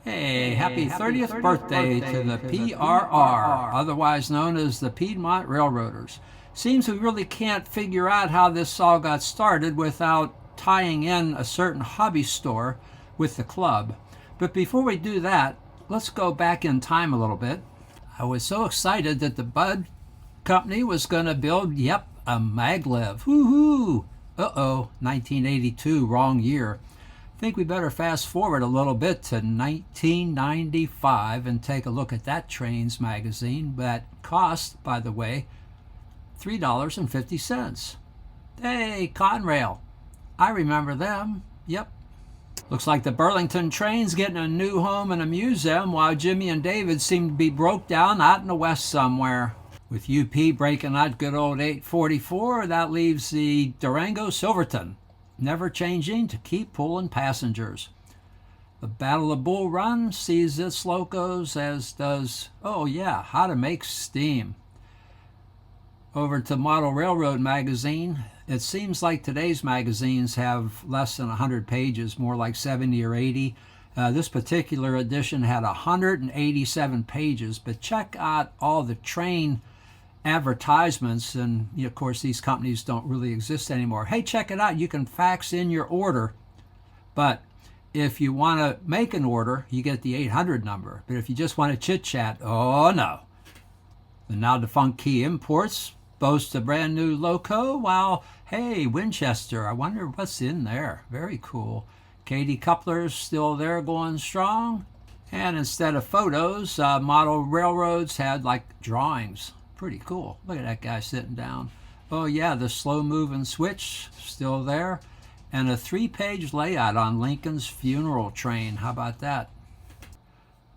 Hey, happy 30th birthday to the PRR, otherwise known as the Piedmont Railroaders. Seems we really can't figure out how this all got started without tying in a certain hobby store with the club. But before we do that, let's go back in time a little bit. I was so excited that the Bud Company was going to build, a maglev. Woohoo! Uh-oh, 1982, wrong year. I think we better fast forward a little bit to 1995 and take a look at that trains magazine that cost, by the way, $3.50. Hey, Conrail. I remember them. Yep. Looks like the Burlington train's getting a new home and a museum, while Jimmy and David seem to be broke down out in the west somewhere. With UP breaking out good old 844, that leaves the Durango Silverton, never changing to keep pulling passengers. The Battle of Bull Run sees its locos, as does, how to make steam. Over to Model Railroad magazine. It seems like today's magazines have less than 100 pages, more like 70 or 80. This particular edition had 187 pages, but check out all the train advertisements, and of course these companies don't really exist anymore. Hey, check it out, you can fax in your order, but if you want to make an order, you get the 800 number. But if you just want to chit chat, oh no. The now defunct Key Imports boasts a brand new loco, while hey, Winchester, I wonder what's in there. Very cool. Katie Coupler's still there going strong, and instead of photos, Model Railroads had like drawings. Pretty cool. Look at that guy sitting down. Oh yeah, the slow moving switch still there, and a 3-page layout on Lincoln's funeral train. How about that?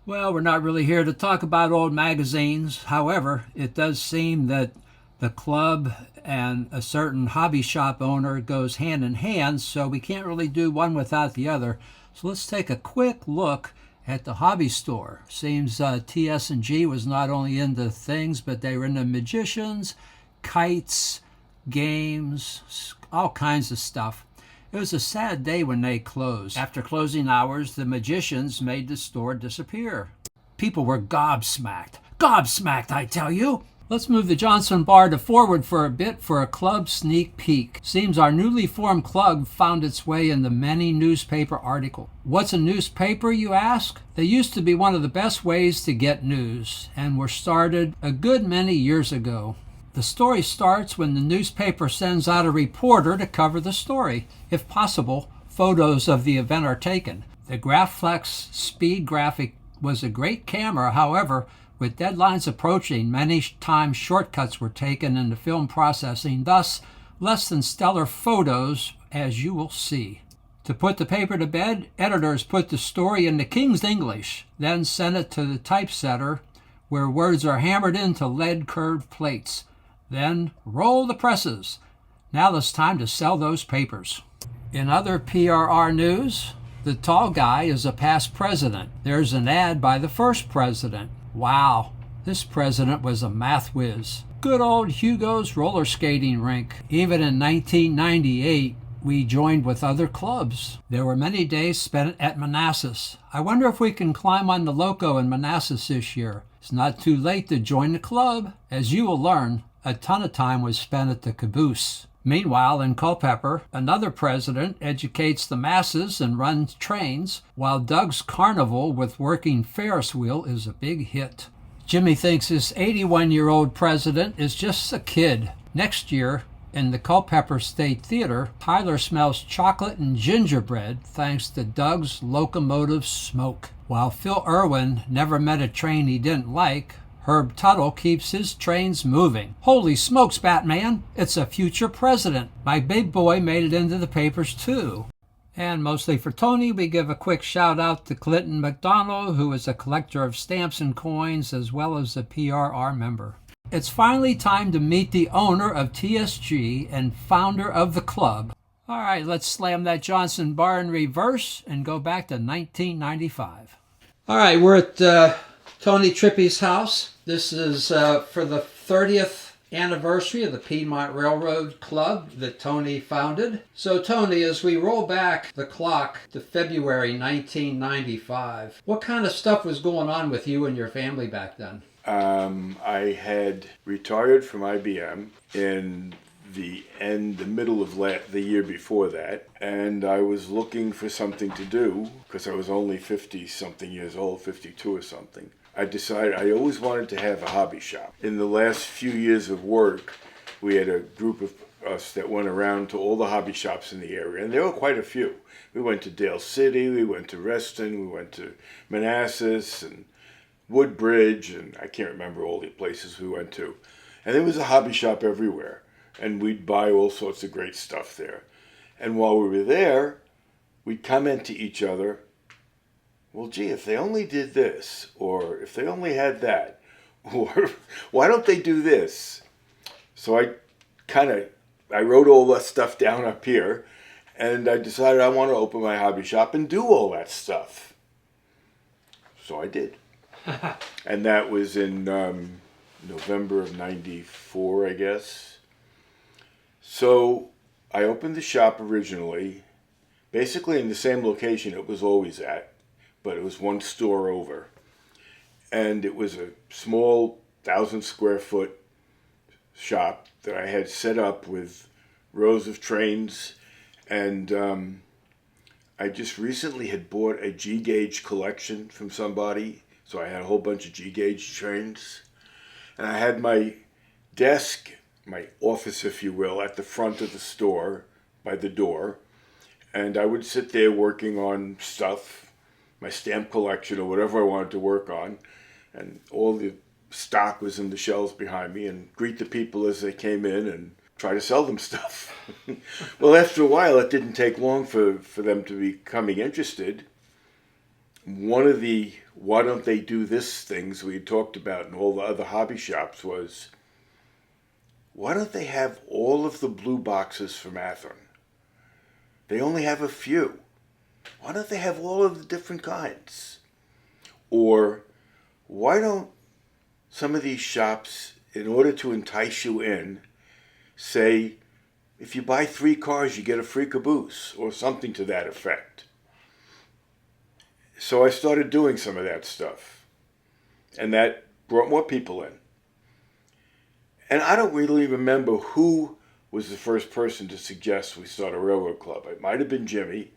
Well, we're not really here to talk about old magazines. However, it does seem that the club and a certain hobby shop owner goes hand in hand, so we can't really do one without the other. So let's take a quick look at the hobby store. Seems TS&G was not only into things, but they were into magicians, kites, games, all kinds of stuff. It was a sad day when they closed. After closing hours, the magicians made the store disappear. People were gobsmacked. Gobsmacked, I tell you! Let's move the Johnson bar to forward for a bit for a club sneak peek. Seems our newly formed club found its way in the many newspaper articles. What's a newspaper, you ask? They used to be one of the best ways to get news, and were started a good many years ago. The story starts when the newspaper sends out a reporter to cover the story. If possible, photos of the event are taken. The Graflex Speed Graphic was a great camera. However, with deadlines approaching, many times shortcuts were taken in the film processing, thus less than stellar photos, as you will see. To put the paper to bed, editors put the story into King's English, then send it to the typesetter, where words are hammered into lead-curved plates. Then roll the presses. Now it's time to sell those papers. In other PRR news, the tall guy is a past president. There's an ad by the first president. Wow, this president was a math whiz. Good old Hugo's roller skating rink. Even in 1998, we joined with other clubs. There were many days spent at Manassas. I wonder if we can climb on the loco in Manassas this year. It's not too late to join the club. As you will learn, a ton of time was spent at the Caboose. Meanwhile, in Culpeper, another president educates the masses and runs trains, while Doug's Carnival with working Ferris wheel is a big hit. Jimmy thinks this 81-year-old president is just a kid. Next year, in the Culpeper State Theater, Tyler smells chocolate and gingerbread thanks to Doug's locomotive smoke. While Phil Irwin never met a train he didn't like, Herb Tuttle keeps his trains moving. Holy smokes, Batman! It's a future president. My big boy made it into the papers too. And mostly for Tony, we give a quick shout out to Clinton McDonald, who is a collector of stamps and coins as well as a PRR member. It's finally time to meet the owner of TSG and founder of the club. All right, let's slam that Johnson bar in reverse and go back to 1995. All right, we're at Tony Trippy's house. This is for the 30th anniversary of the Piedmont Railroad Club that Tony founded. So Tony, as we roll back the clock to February 1995, what kind of stuff was going on with you and your family back then? I had retired from IBM in the middle of the year before that, and I was looking for something to do because I was only 50 something years old, 52 or something. I decided I always wanted to have a hobby shop. In the last few years of work, we had a group of us that went around to all the hobby shops in the area, and there were quite a few. We went to Dale City, we went to Reston, we went to Manassas and Woodbridge, and I can't remember all the places we went to. And there was a hobby shop everywhere, and we'd buy all sorts of great stuff there. And while we were there, we'd comment to each other, well, gee, if they only did this, or if they only had that, or why don't they do this? So I wrote all that stuff down up here, and I decided I want to open my hobby shop and do all that stuff. So I did. And that was in November of 94, I guess. So I opened the shop originally, basically in the same location it was always at, but it was one store over. And it was a small 1,000 square foot shop that I had set up with rows of trains. And I just recently had bought a G-gauge collection from somebody. So I had a whole bunch of G-gauge trains. And I had my desk, my office, if you will, at the front of the store by the door. And I would sit there working on stuff, my stamp collection or whatever I wanted to work on. And all the stock was in the shelves behind me, and greet the people as they came in and try to sell them stuff. Well, after a while, it didn't take long for them to be becoming interested. One of the why don't they do this things we had talked about in all the other hobby shops was, why don't they have all of the blue boxes from Athearn? They only have a few. Why don't they have all of the different kinds? Or why don't some of these shops, in order to entice you in, say, if you buy 3 cars, you get a free Caboose, or something to that effect. So I started doing some of that stuff, and that brought more people in. And I don't really remember who was the first person to suggest we start a railroad club. It might have been Jimmy.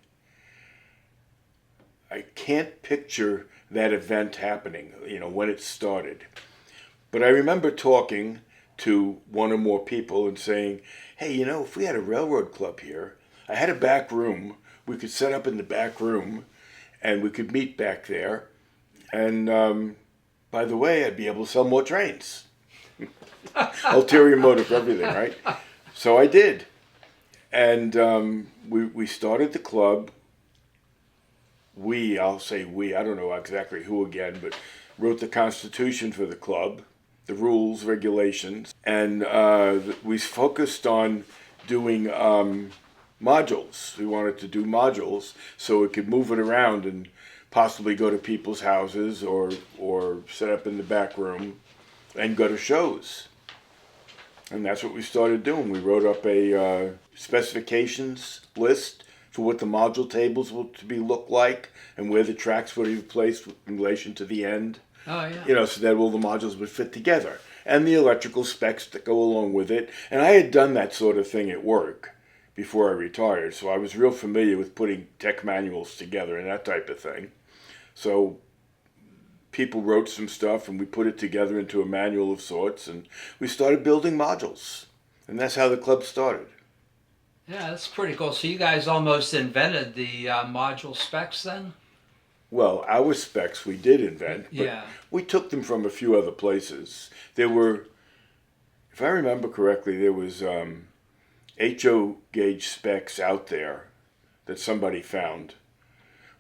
I can't picture that event happening, when it started. But I remember talking to one or more people and saying, hey, if we had a railroad club here, I had a back room, we could set up in the back room, and we could meet back there. And by the way, I'd be able to sell more trains. Ulterior motive for everything, right? So I did. And we started the club. I'll say we, I don't know exactly who again, but wrote the constitution for the club, the rules, regulations, and we focused on doing modules. We wanted to do modules so we could move it around and possibly go to people's houses or set up in the back room and go to shows. And that's what we started doing. We wrote up a specifications list for what the module tables were to look like and where the tracks would be placed in relation to the end. Oh, yeah. So that all the modules would fit together. And the electrical specs that go along with it. And I had done that sort of thing at work before I retired, so I was real familiar with putting tech manuals together and that type of thing. So people wrote some stuff and we put it together into a manual of sorts, and we started building modules. And that's how the club started. Yeah, that's pretty cool. So you guys almost invented the module specs then? Well, our specs we did invent, but yeah. We took them from a few other places. There were, if I remember correctly, there was HO gauge specs out there that somebody found.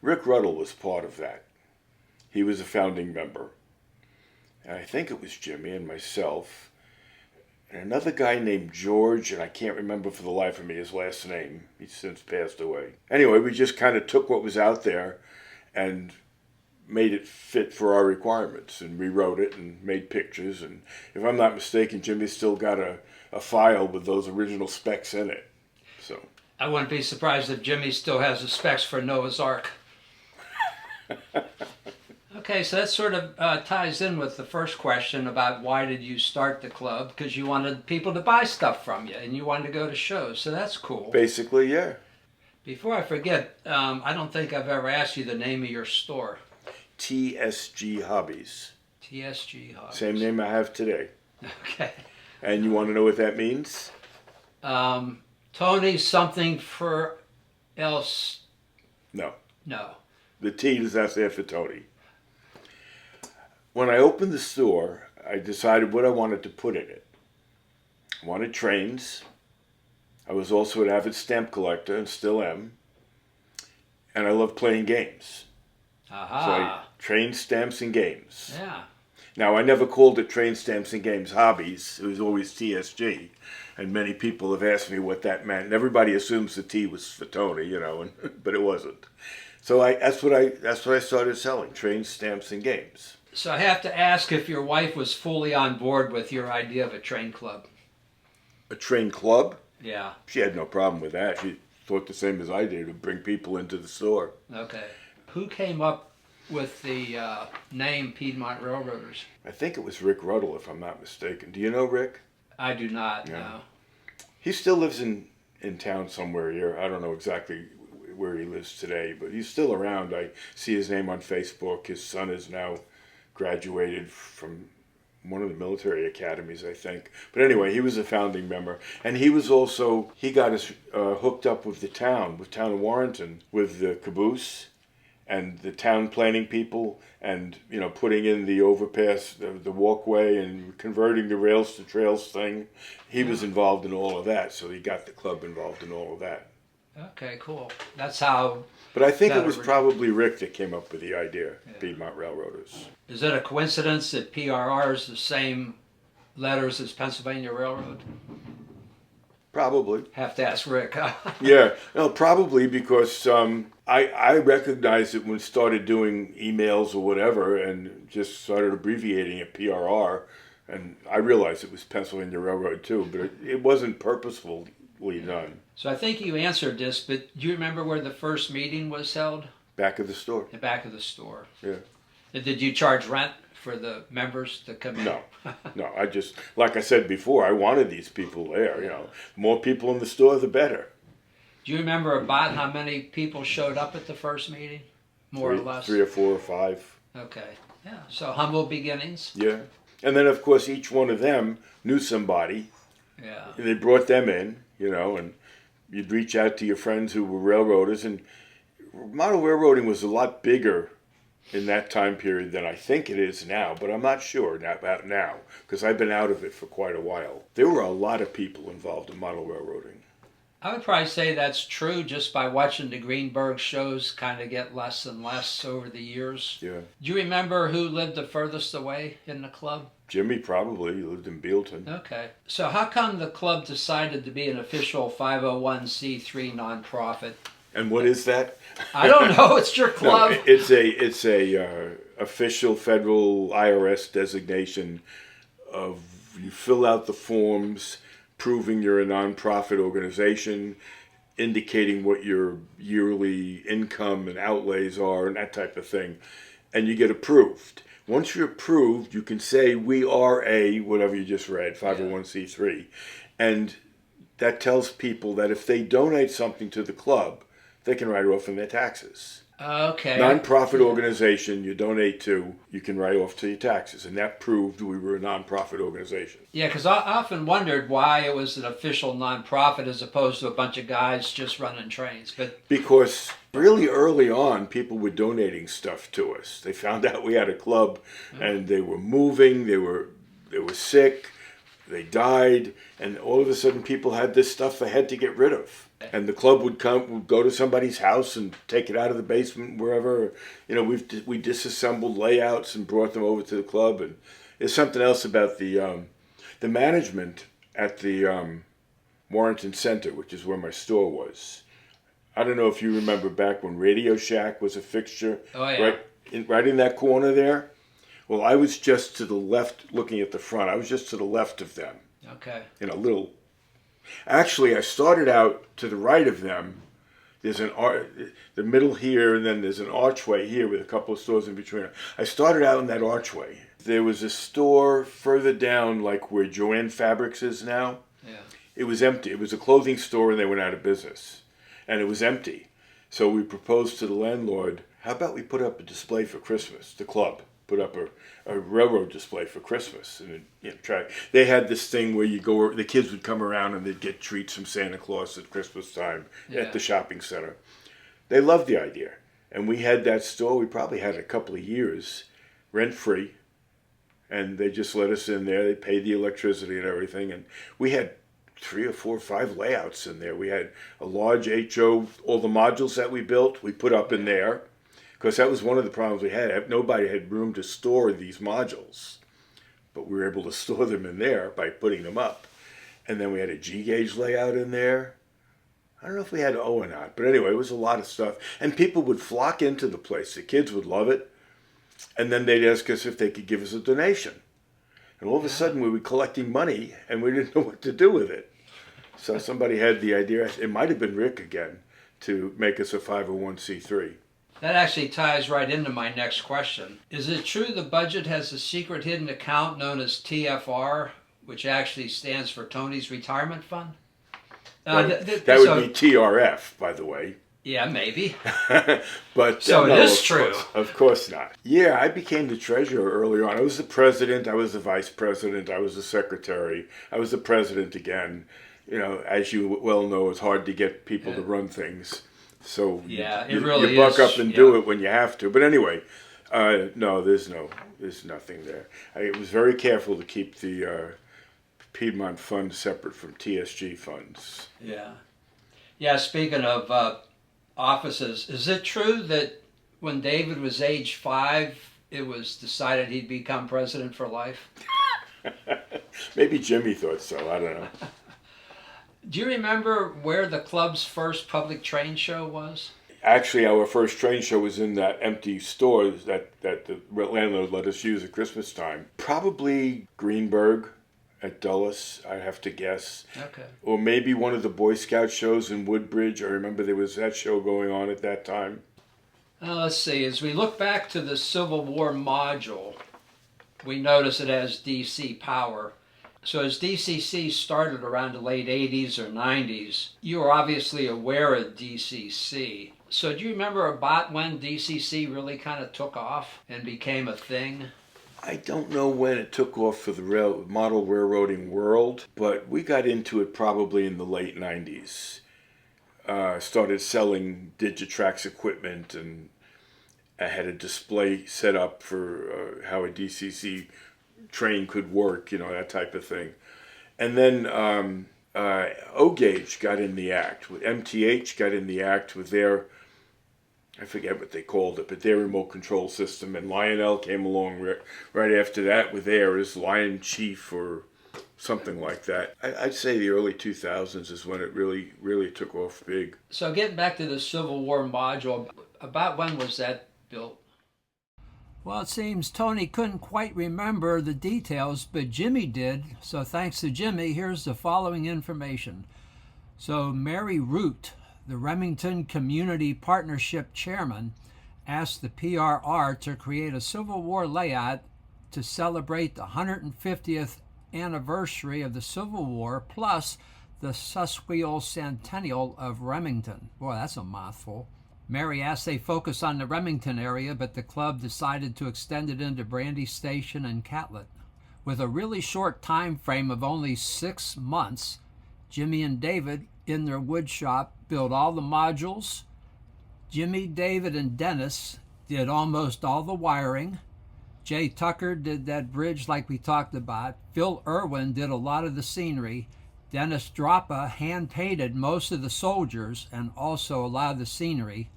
Rick Ruddle was part of that. He was a founding member. And I think it was Jimmy and myself and another guy named George, and I can't remember for the life of me his last name. He's since passed away. Anyway, we just kind of took what was out there and made it fit for our requirements and rewrote it and made pictures. And if I'm not mistaken, Jimmy's still got a file with those original specs in it. So I wouldn't be surprised if Jimmy still has the specs for Noah's Ark. Okay, so that sort of ties in with the first question about why did you start the club? Because you wanted people to buy stuff from you and you wanted to go to shows, so that's cool. basically, yeah. Before I forget, I don't think I've ever asked you the name of your store. TSG Hobbies. TSG Hobbies. Same name I have today. Okay. And you want to know what that means? Tony something for else. No. No. The T is not there for Tony. When I opened the store, I decided what I wanted to put in it. I wanted trains. I was also an avid stamp collector and still am. And I love playing games. Aha. So I train, stamps, and games. Yeah. Now, I never called it Train, Stamps, and Games Hobbies. It was always TSG. And many people have asked me what that meant. And everybody assumes the T was for Tony, you know, but it wasn't. So that's what I started selling, trains, stamps, and games. So I have to ask if your wife was fully on board with your idea of a train club. A train club? Yeah. She had no problem with that. She thought the same as I did, to bring people into the store. Okay. Who came up with the name Piedmont Railroaders? I think it was Rick Ruddle, if I'm not mistaken. Do you know Rick? I do not Yeah. know. He still lives in town somewhere here. I don't know exactly where he lives today, but he's still around. I see his name on Facebook. His son is now graduated from one of the military academies, I think. But anyway, he was a founding member. And he got us hooked up with the town of Warrenton, with the Caboose and the town planning people, and, you know, putting in the overpass, the walkway, and converting the rails to trails thing. He was involved in all of that, so he got the club involved in all of that. Okay, cool. That's how... But I think that it was originated. probably Rick that came up with the idea, Piedmont Railroaders. Is it a coincidence that PRR is the same letters as Pennsylvania Railroad? Probably. Have to ask Rick. Yeah, no, probably because I recognized it when I started doing emails or whatever and just started abbreviating it PRR, and I realized it was Pennsylvania Railroad too, but it wasn't purposefully done. So I think you answered this, but do you remember where the first meeting was held? Back of the store. The back of the store. Yeah. Did you charge rent for the members to come in? No, I just, like I said before, I wanted these people there, you know. More people in the store, the better. Do you remember about how many people showed up at the first meeting? More or less? 3 or 4 or 5. Okay. Yeah. So humble beginnings. Yeah. And then, of course, each one of them knew somebody. Yeah. And they brought them in, you know, and you'd reach out to your friends who were railroaders. And model railroading was a lot bigger in that time period than I think it is now, but I'm not sure about now, because I've been out of it for quite a while. There were a lot of people involved in model railroading. I would probably say that's true just by watching the Greenberg shows kind of get less and less over the years. Yeah. Do you remember who lived the furthest away in the club? Jimmy probably lived in Bealton. Okay. So how come the club decided to be an official 501c3 nonprofit? And what is that? I don't know. It's your club. No, it's a official federal IRS designation of, you fill out the forms proving you're a nonprofit organization, indicating what your yearly income and outlays are and that type of thing, and you get approved. Once you're approved, you can say we are a, whatever you just read, 501c3, and that tells people that if they donate something to the club, they can write off on their taxes. Okay. Nonprofit organization you donate to, you can write off to your taxes. And that proved we were a nonprofit organization. Yeah, because I often wondered why it was an official nonprofit as opposed to a bunch of guys just running trains. But because really early on, people were donating stuff to us. They found out we had a club, and they were moving, they were sick, they died, and all of a sudden people had this stuff they had to get rid of. And the club would go to somebody's house and take it out of the basement, wherever. You know, we disassembled layouts and brought them over to the club. And there's something else about the management at the Warrenton Center, which is where my store was. I don't know if you remember back when Radio Shack was a fixture. Oh, yeah. Right? right in that corner there. Well, I was just to the left, looking at the front. I was just to the left of them. Okay. In a little. Actually, I started out to the right of them. There's the middle here, and then there's an archway here with a couple of stores in between. I started out in that archway. There was a store further down, like where Joanne Fabrics is now. Yeah. It was empty. It was a clothing store, and they went out of business. And it was empty. So we proposed to the landlord, how about we put up a display for Christmas? The club put up a railroad display for Christmas. And they had this thing where the kids would come around and they'd get treats from Santa Claus at Christmas time at the shopping center. They loved the idea. And we had that store, we probably had it a couple of years, rent-free. And they just let us in there. They paid the electricity and everything. And we had 3 or 4 or 5 layouts in there. We had a large HO, all the modules that we built, we put up in there. Because that was one of the problems we had. Nobody had room to store these modules. But we were able to store them in there by putting them up. And then we had a G-gauge layout in there. I don't know if we had O or not. But anyway, it was a lot of stuff. And people would flock into the place. The kids would love it. And then they'd ask us if they could give us a donation. And all of a sudden we were collecting money and we didn't know what to do with it. So somebody had the idea, it might have been Rick again, to make us a 501c3. That actually ties right into my next question. Is it true the budget has a secret hidden account known as TFR, which actually stands for Tony's Retirement Fund? That would be TRF, by the way. Yeah, maybe. But so it is true. Of course not. Yeah, I became the treasurer earlier on. I was the president, I was the vice president, I was the secretary, I was the president again. As you well know, it's hard to get people to run things. So you buck up and do it when you have to. But anyway, no, there's nothing there. I was very careful to keep the Piedmont fund separate from TSG funds. Yeah. Yeah, speaking of offices, is it true that when David was age 5, it was decided he'd become president for life? Maybe Jimmy thought so. I don't know. Do you remember where the club's first public train show was? Actually, our first train show was in that empty store that the landlord let us use at Christmas time. Probably Greenberg at Dulles, I have to guess. Okay. Or maybe one of the Boy Scout shows in Woodbridge. I remember there was that show going on at that time. Let's see. As we look back to the Civil War module, we notice it has DC power. So as DCC started around the late 80s or 90s, you were obviously aware of DCC. So do you remember about when DCC really kind of took off and became a thing? I don't know when it took off for the model railroading world, but we got into it probably in the late 90s. Started selling Digitrax equipment, and I had a display set up for how a DCC train could work, that type of thing. And then O-Gauge got in the act. MTH got in the act with their, I forget what they called it, but their remote control system. And Lionel came along right after that with theirs, Lion Chief or something like that. I'd say the early 2000s is when it really, really took off big. So getting back to the Civil War module, about when was that built? Well, it seems Tony couldn't quite remember the details, but Jimmy did. So thanks to Jimmy, here's the following information. So Mary Root, the Remington Community Partnership Chairman, asked the PRR to create a Civil War layout to celebrate the 150th anniversary of the Civil War, plus the sesquicentennial of Remington. Boy, that's a mouthful. Mary asked they focus on the Remington area, but the club decided to extend it into Brandy Station and Catlett. With a really short time frame of only 6 months, Jimmy and David, in their wood shop, built all the modules. Jimmy, David, and Dennis did almost all the wiring. Jay Tucker did that bridge like we talked about. Phil Irwin did a lot of the scenery. Dennis Droppa hand-painted most of the soldiers and also a lot of the scenery.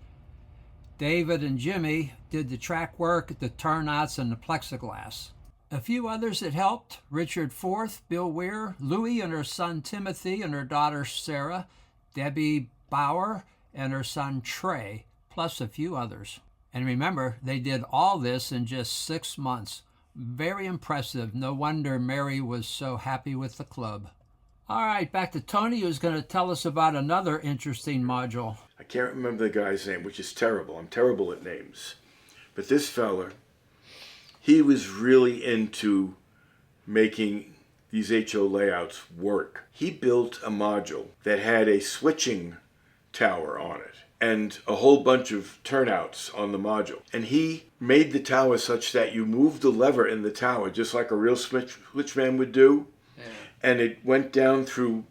David and Jimmy did the track work, the turnouts, and the plexiglass. A few others that helped: Richard Forth, Bill Weir, Louie and her son Timothy and her daughter Sarah, Debbie Bauer and her son Trey, plus a few others. And remember, they did all this in just 6 months. Very impressive. No wonder Mary was so happy with the club. All right, back to Tony, who's going to tell us about another interesting module. I can't remember the guy's name, which is terrible. I'm terrible at names. But this fella, he was really into making these HO layouts work. He built a module that had a switching tower on it and a whole bunch of turnouts on the module. And he made the tower such that you moved the lever in the tower just like a real switchman would do. Yeah. And it went down through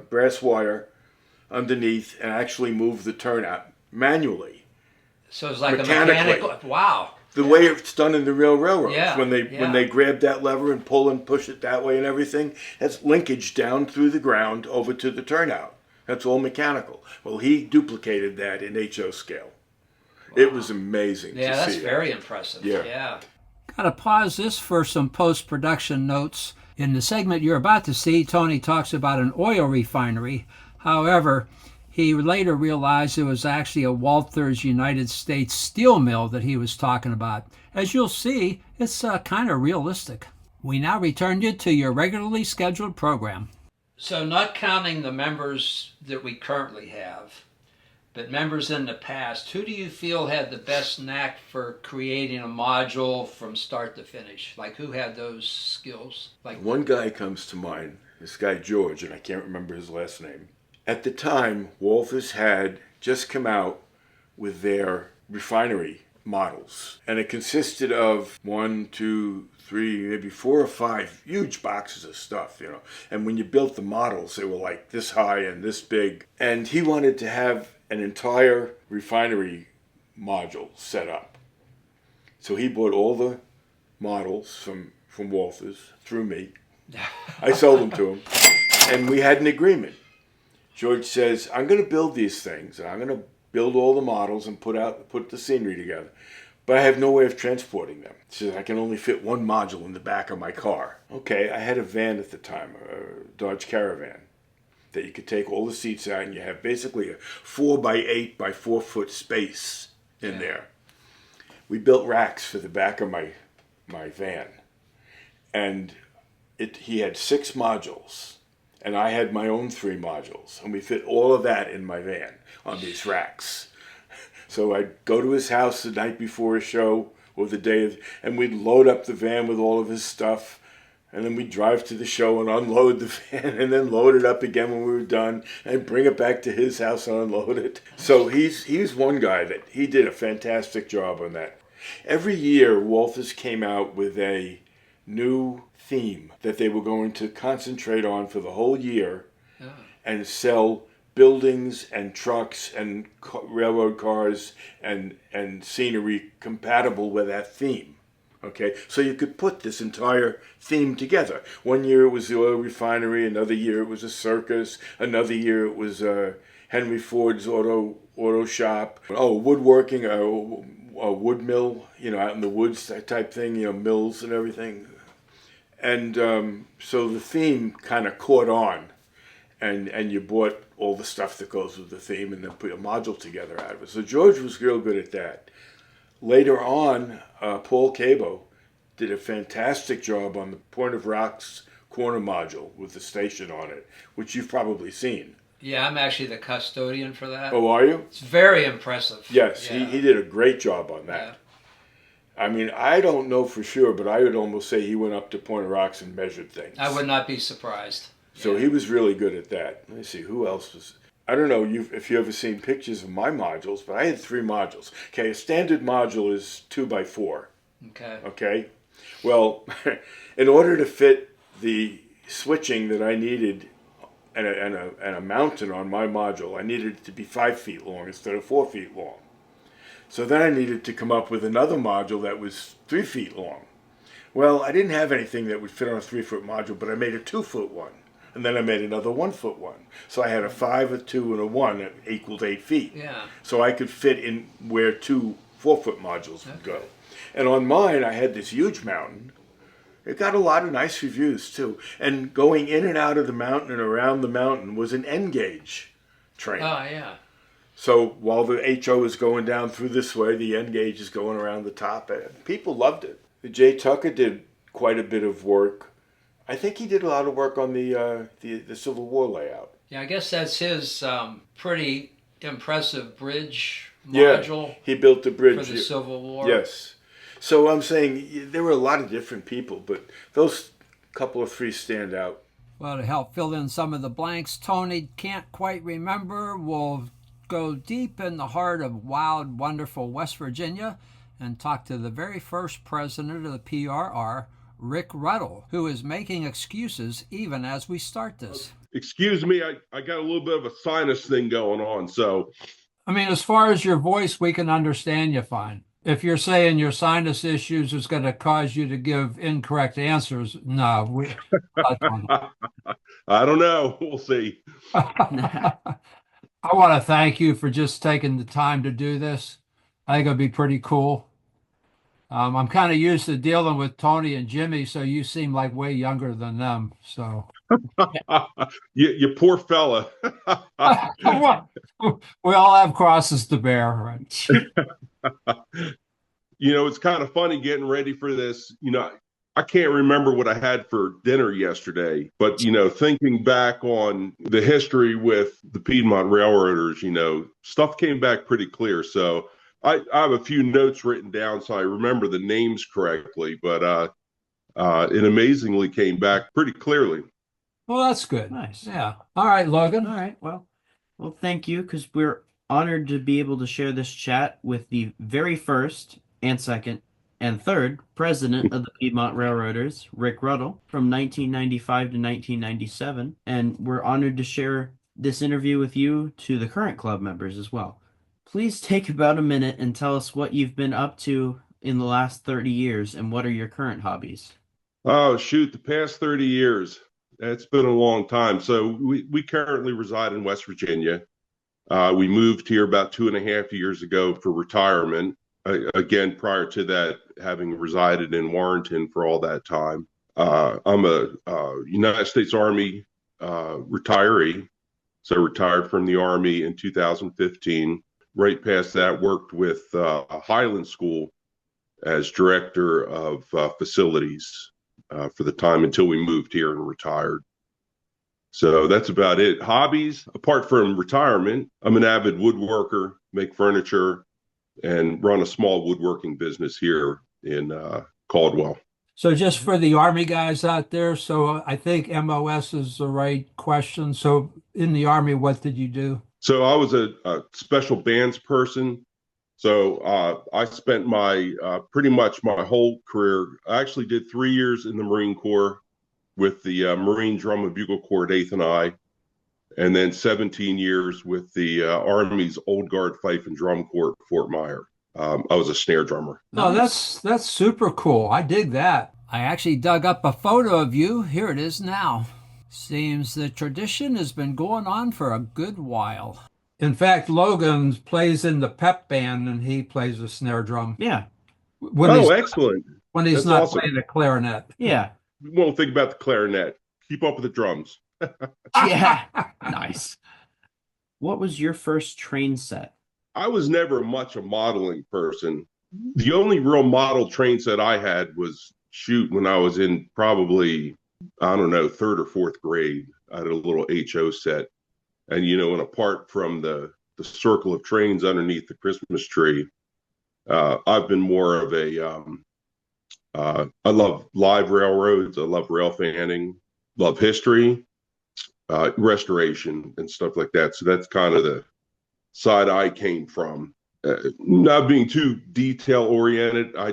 brass wire underneath and actually moved the turnout manually. So it's like a mechanical. Wow. The way it's done in the real railroads. Yeah. When they grab that lever and pull and push it that way and everything, that's linkage down through the ground over to the turnout. That's all mechanical. Well, he duplicated that in HO scale. Wow. It was amazing to see. Yeah, that's very impressive. Yeah. Gotta pause this for some post-production notes. In the segment you're about to see, Tony talks about an oil refinery. However, he later realized it was actually a Walther's United States steel mill that he was talking about. As you'll see, it's kind of realistic. We now return you to your regularly scheduled program. So not counting the members that we currently have, but members in the past, who do you feel had the best knack for creating a module from start to finish? Like, who had those skills? Like, one guy comes to mind, this guy George, and I can't remember his last name. At the time, Walther's had just come out with their refinery models, and it consisted of 1, 2, 3, maybe 4 or 5 huge boxes of stuff, And when you built the models, they were like this high and this big. And he wanted to have an entire refinery module set up. So he bought all the models from Walther's through me. I sold them to him, and we had an agreement. George says, I'm going to build these things, and I'm going to build all the models and put the scenery together. But I have no way of transporting them. He says, I can only fit one module in the back of my car. Okay, I had a van at the time, a Dodge Caravan, that you could take all the seats out, and you have basically a 4x8 by 4 foot space in there. We built racks for the back of my van. And he had 6 modules. And I had my own 3 modules. And we fit all of that in my van on these racks. So I'd go to his house the night before a show or the day, and we'd load up the van with all of his stuff. And then we'd drive to the show and unload the van and then load it up again when we were done and bring it back to his house and unload it. So he's one guy that he did a fantastic job on that. Every year, Walther's came out with a new theme that they were going to concentrate on for the whole year and sell buildings and trucks and railroad cars and scenery compatible with that theme. Okay, so you could put this entire theme together. One year it was the oil refinery, another year it was a circus, another year it was Henry Ford's auto shop. Oh, woodworking, a wood mill, out in the woods, that type thing, mills and everything. And so the theme kind of caught on, and you bought all the stuff that goes with the theme and then put a module together out of it. So George was real good at that. Later on, Paul Cabo did a fantastic job on the Point of Rocks corner module with the station on it, which you've probably seen. Yeah, I'm actually the custodian for that. Oh, are you? It's very impressive. Yes, yeah. He did a great job on that. Yeah. I mean, I don't know for sure, but I would almost say he went up to Point of Rocks and measured things. I would not be surprised. So he was really good at that. Let me see, who else was... I don't know if you've ever seen pictures of my modules, but I had 3 modules. Okay, a standard module is 2x4. Okay? Well, in order to fit the switching that I needed and a mountain on my module, I needed it to be 5 feet long instead of 4 feet long. So then I needed to come up with another module that was 3 feet long. Well, I didn't have anything that would fit on a 3-foot module, but I made a 2-foot one. And then I made another 1-foot one. So I had a 5, a 2, and a 1 that equaled 8 feet. Yeah. So I could fit in where 2 4-foot modules would go. And on mine, I had this huge mountain. It got a lot of nice reviews, too. And going in and out of the mountain and around the mountain was an N-gauge train. Oh, yeah. So while the HO is going down through this way, the N gauge is going around the top. And people loved it. Jay Tucker did quite a bit of work. I think he did a lot of work on the Civil War layout. Yeah, I guess that's his pretty impressive bridge Yeah, module he built the for bridge. the Civil War. Yes. So I'm saying there were a lot of different people, but those couple of three stand out. Well, to help fill in some of the blanks Tony can't quite remember, we'll go deep in the heart of wild, wonderful West Virginia and talk to the very first president of the PRR, Rick Ruddle, who is making excuses even as we start this. Excuse me, I got a little bit of a sinus thing going on, so. I mean, as far as your voice, we can understand you fine. If you're saying your sinus issues is going to cause you to give incorrect answers, no. I don't know. We'll see. I want to thank you for just taking the time to do this. I think it'll be pretty cool. I'm kind of used to dealing with Tony and Jimmy, so you seem like way younger than them. So, you poor fella. we all have crosses to bear, right? It's kind of funny getting ready for this. I can't remember what I had for dinner yesterday, but, thinking back on the history with the Piedmont Railroaders, stuff came back pretty clear. So I have a few notes written down so I remember the names correctly, but it amazingly came back pretty clearly. Well, that's good. Nice. Yeah. All right, Logan. All right. Well, thank you, because we're honored to be able to share this chat with the very first and second and third president of the Piedmont Railroaders, Rick Ruddle, from 1995 to 1997. And we're honored to share this interview with you to the current club members as well. Please take about a minute and tell us what you've been up to in the last 30 years and what are your current hobbies. Oh, shoot, the past 30 years. It's been a long time. So we currently reside in West Virginia. We moved here about 2.5 years ago for retirement. Again, prior to that, having resided in Warrenton for all that time. I'm a United States Army retiree. So retired from the Army in 2015. Right past that, worked with Highland School as director of facilities for the time until we moved here and retired. So that's about it. Hobbies, apart from retirement, I'm an avid woodworker, make furniture, and run a small woodworking business here in Caldwell. So just for the Army guys out there, so I think MOS is the right question. So in the Army, what did you do? So I was a special bands person. So I spent my pretty much my whole career. I actually did 3 years in the Marine Corps with the Marine Drum and Bugle Corps at 8th and I, and then 17 years with the Army's Old Guard Fife and Drum Corps at Fort Myer. I was a snare drummer. Oh, that's super cool. I dig that. I actually dug up a photo of you. Here it is now. Seems the tradition has been going on for a good while. In fact, Logan plays in the pep band and he plays the snare drum. Yeah. Excellent. When he's That's not awesome. playing the clarinet. Yeah. We won't think about the clarinet. Keep up with the drums. Yeah. Nice. What was your first train set? I was never much a modeling person. The only real model train set I had was when I was in probably, I don't know, 3rd or 4th grade. I had a little HO set. And, and apart from the circle of trains underneath the Christmas tree, I've been more of I love live railroads. I love rail fanning, love history, restoration and stuff like that. So that's kind of the side I came from. Not being too detail oriented, I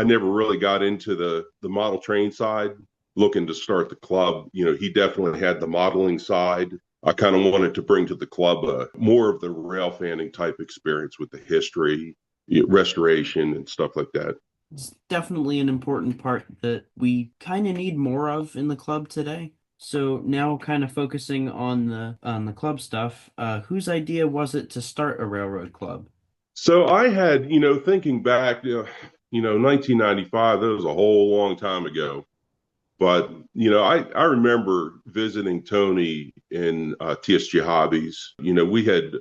never really got into the model train side. Looking to start the club, he definitely had the modeling side. I kind of wanted to bring to the club more of the rail fanning type experience with the history, restoration, and stuff like that. It's definitely an important part that we kind of need more of in the club today. So now kind of focusing on the club stuff, whose idea was it to start a railroad club? So I had, thinking back, 1995, that was a whole long time ago. But, I remember visiting Tony in TSG Hobbies. We had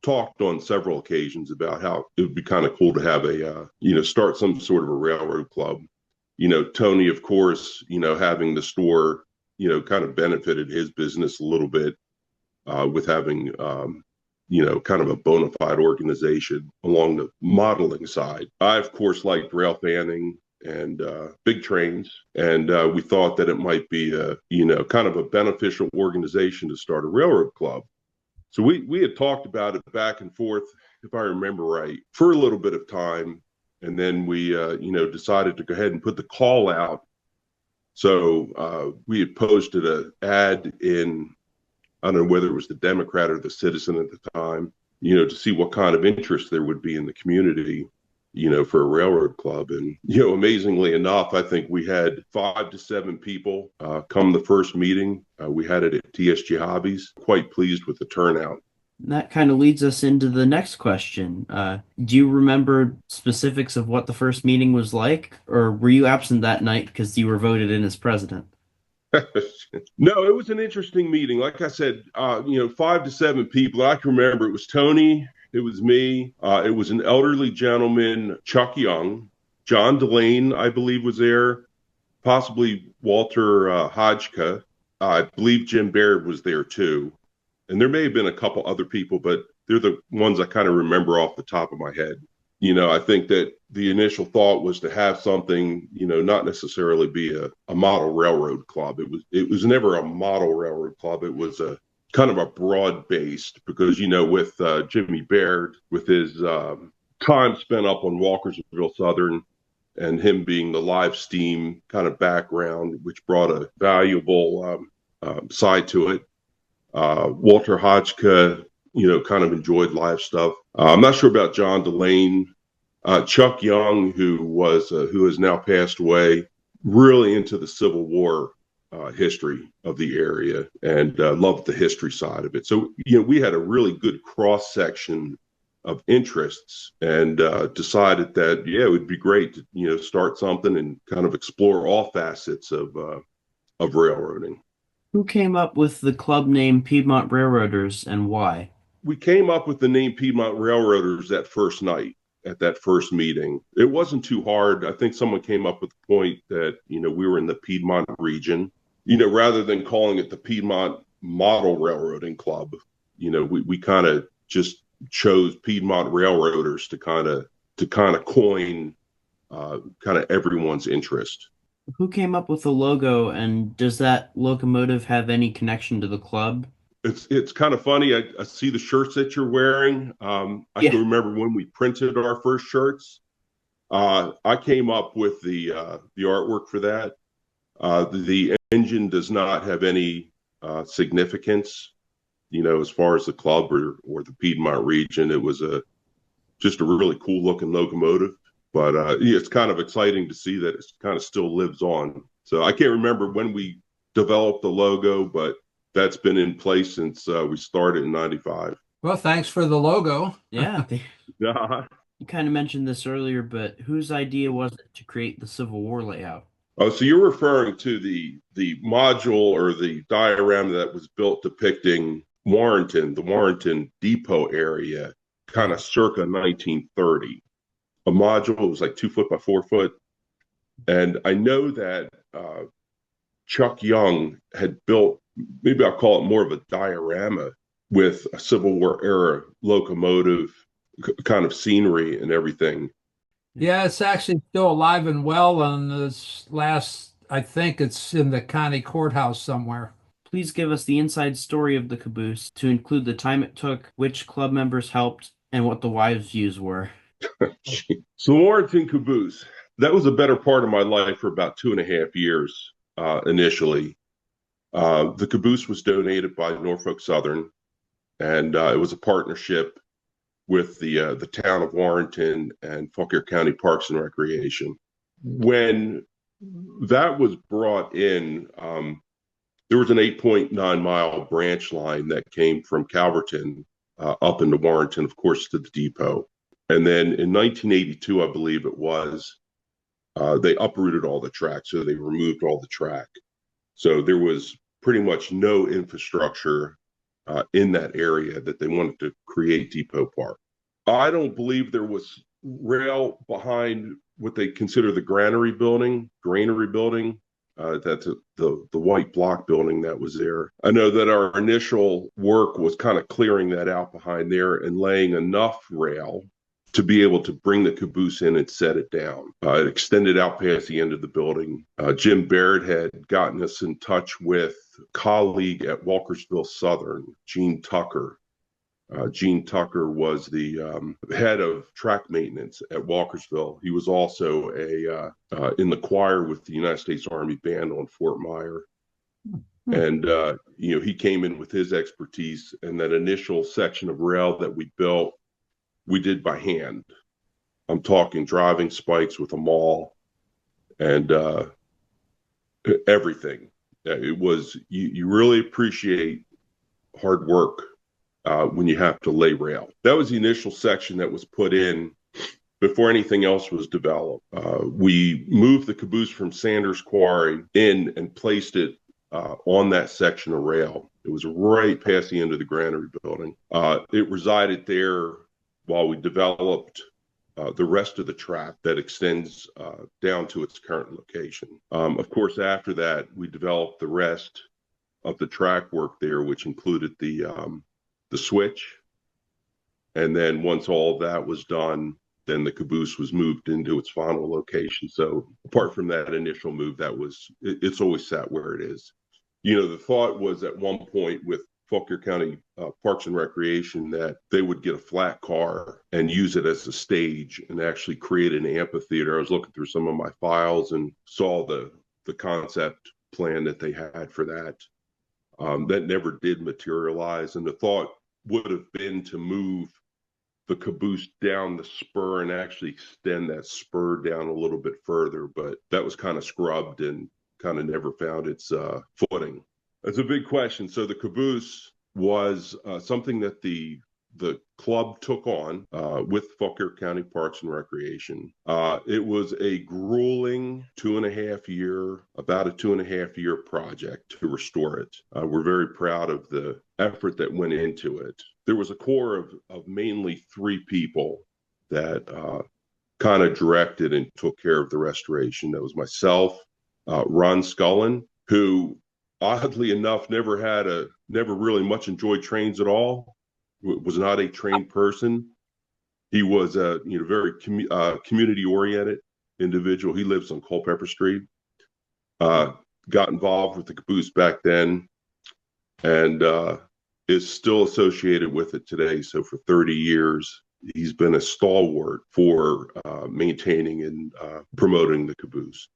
talked on several occasions about how it would be kind of cool to have start some sort of a railroad club. Tony, of course, having the store, kind of benefited his business a little bit with having, kind of a bona fide organization along the modeling side. I, of course, liked rail fanning and big trains, and we thought that it might be kind of a beneficial organization to start a railroad club. So we had talked about it back and forth, if I remember right, for a little bit of time. And then we, decided to go ahead and put the call out. So we had posted an ad in, I don't know whether it was the Democrat or the Citizen at the time, to see what kind of interest there would be in the community, for a railroad club. And, amazingly enough, I think we had 5 to 7 people come the first meeting. We had it at TSG Hobbies. Quite pleased with the turnout. That kind of leads us into the next question. Do you remember specifics of what the first meeting was like, or were you absent that night because you were voted in as president? No, it was an interesting meeting. Like I said, 5 to 7 people. I can remember it was Tony, it was me, it was an elderly gentleman, Chuck Young, John Delane, I believe, was there, possibly Walter Hodgka. I believe Jim Baird was there too. And there may have been a couple other people, but they're the ones I kind of remember off the top of my head. I think that the initial thought was to have something, not necessarily be a model railroad club. It was never a model railroad club. It was a kind of a broad based because, with Jimmy Baird, with his time spent up on Walkersville Southern and him being the live steam kind of background, which brought a valuable side to it. Walter Hodgka, kind of enjoyed live stuff. I'm not sure about John Delane. Chuck Young, who has now passed away, really into the Civil War history of the area and loved the history side of it. So, we had a really good cross section of interests and decided that, it would be great to, start something and kind of explore all facets of railroading. Who came up with the club name Piedmont Railroaders and why? We came up with the name Piedmont Railroaders that first night at that first meeting. It wasn't too hard. I think someone came up with the point that, we were in the Piedmont region, rather than calling it the Piedmont Model Railroading Club, we kind of just chose Piedmont Railroaders to kind of coin kind of everyone's interest. Who came up with the logo, and does that locomotive have any connection to the club? It's kind of funny. I see the shirts that you're wearing. I can remember when we printed our first shirts. I came up with the artwork for that. The engine does not have any significance, as far as the club or the Piedmont region. It was just a really cool looking locomotive. But it's kind of exciting to see that it kind of still lives on. So I can't remember when we developed the logo, but that's been in place since we started in '95. Well, thanks for the logo. Yeah. You kind of mentioned this earlier, but whose idea was it to create the Civil War layout? Oh, so you're referring to the module or the diagram that was built depicting Warrenton, the Warrenton depot area, kind of circa 1930. A module was like 2 foot by 4 foot. And I know that Chuck Young had built, maybe I'll call it more of a diorama with a Civil War era locomotive kind of scenery and everything. Yeah, it's actually still alive and well. And this I think it's in the county courthouse somewhere. Please give us the inside story of the Caboose, to include the time it took, which club members helped, and what the wives' views were. So Warrenton Caboose, that was a better part of my life for about 2.5 years initially. The Caboose was donated by Norfolk Southern, and it was a partnership with the town of Warrenton and Fauquier County Parks and Recreation. When that was brought in, there was an 8.9-mile branch line that came from Calverton up into Warrenton, of course, to the depot. And then in 1982, I believe it was, they uprooted all the track. So they removed all the track. So there was pretty much no infrastructure in that area that they wanted to create Depot Park. I don't believe there was rail behind what they consider the granary building. That's the white block building that was there. I know that our initial work was kind of clearing that out behind there and laying enough rail to be able to bring the caboose in and set it down. It extended out past the end of the building. Jim Baird had gotten us in touch with a colleague at Walkersville Southern, Gene Tucker. Gene Tucker was the head of track maintenance at Walkersville. He was also in the choir with the United States Army Band on Fort Myer. And, he came in with his expertise, and that initial section of rail that we built, we did by hand. I'm talking driving spikes with a maul and everything. It was, you really appreciate hard work when you have to lay rail. That was the initial section that was put in before anything else was developed. We moved the caboose from Sanders Quarry in and placed it on that section of rail. It was right past the end of the granary building. It resided there while we developed the rest of the track that extends down to its current location. Of course, after that, we developed the rest of the track work there, which included the switch. And then once all of that was done, then the caboose was moved into its final location. So apart from that initial move, it's always sat where it is. The thought was at one point with Fauquier County Parks and Recreation that they would get a flat car and use it as a stage and actually create an amphitheater. I was looking through some of my files and saw the concept plan that they had for that. That never did materialize. And the thought would have been to move the caboose down the spur and actually extend that spur down a little bit further, but that was kind of scrubbed and kind of never found its footing. That's a big question. So the caboose was something that the club took on with Fauquier County Parks and Recreation. It was a grueling about a 2.5 year project to restore it. We're very proud of the effort that went into it. There was a core of mainly 3 people that kind of directed and took care of the restoration. That was myself, Ron Scullin, who oddly enough never really much enjoyed trains at all. Was not a trained person. He was a very community oriented individual. He lives on Culpeper Street. Got involved with the caboose back then, and is still associated with it today. So for 30 years, he's been a stalwart for maintaining and promoting the caboose.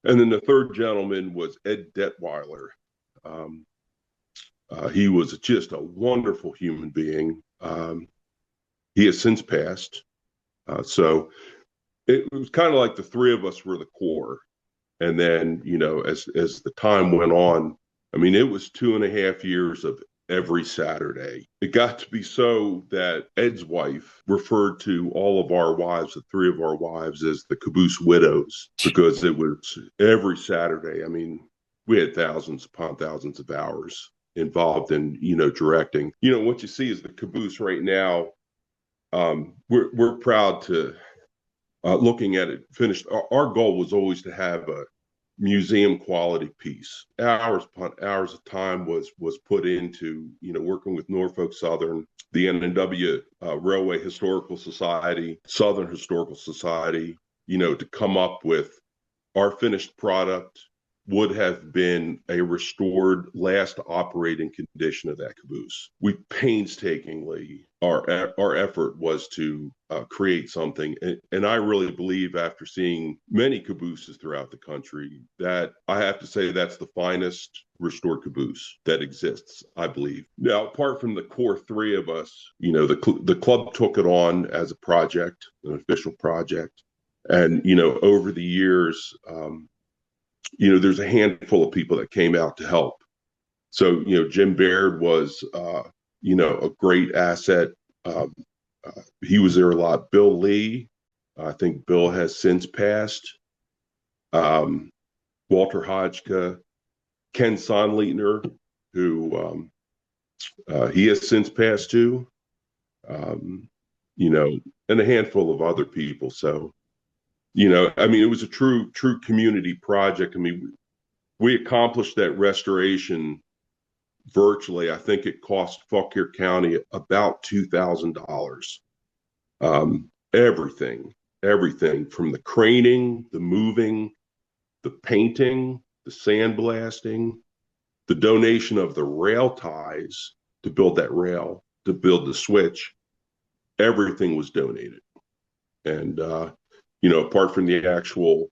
And then the third gentleman was Ed Detweiler. He was just a wonderful human being. He has since passed. So it was kind of like the 3 of us were the core. And then, as the time went on, I mean, it was 2.5 years of every Saturday. It got to be so that Ed's wife referred to all of our wives, the 3 of our wives, as the caboose widows, because it was every Saturday. I mean, we had thousands upon thousands of hours involved in, directing. What you see is the caboose right now. We're proud to looking at it finished. Our goal was always to have a museum quality piece. Hours upon hours of time was put into, working with Norfolk Southern, the N&W Railway Historical Society, Southern Historical Society, to come up with our finished product would have been a restored last operating condition of that caboose. We painstakingly, our effort was to create something. And I really believe, after seeing many cabooses throughout the country, that I have to say that's the finest restored caboose that exists, I believe. Now, apart from the core 3 of us, the club took it on as a project, an official project. And, over the years, there's a handful of people that came out to help. So, Jim Baird was, a great asset. He was there a lot. Bill Lee, I think Bill has since passed. Walter Hodgka, Ken Sonleitner, who He has since passed too, you know, and a handful of other people. So, you know, I mean, it was a true community project. I mean, we accomplished that restoration virtually. I think it cost Fauquier County about $2,000. Everything from the craning, the moving, the painting, the sandblasting, the donation of the rail ties to build that rail, to build the switch, everything was donated. And, you know, apart from the actual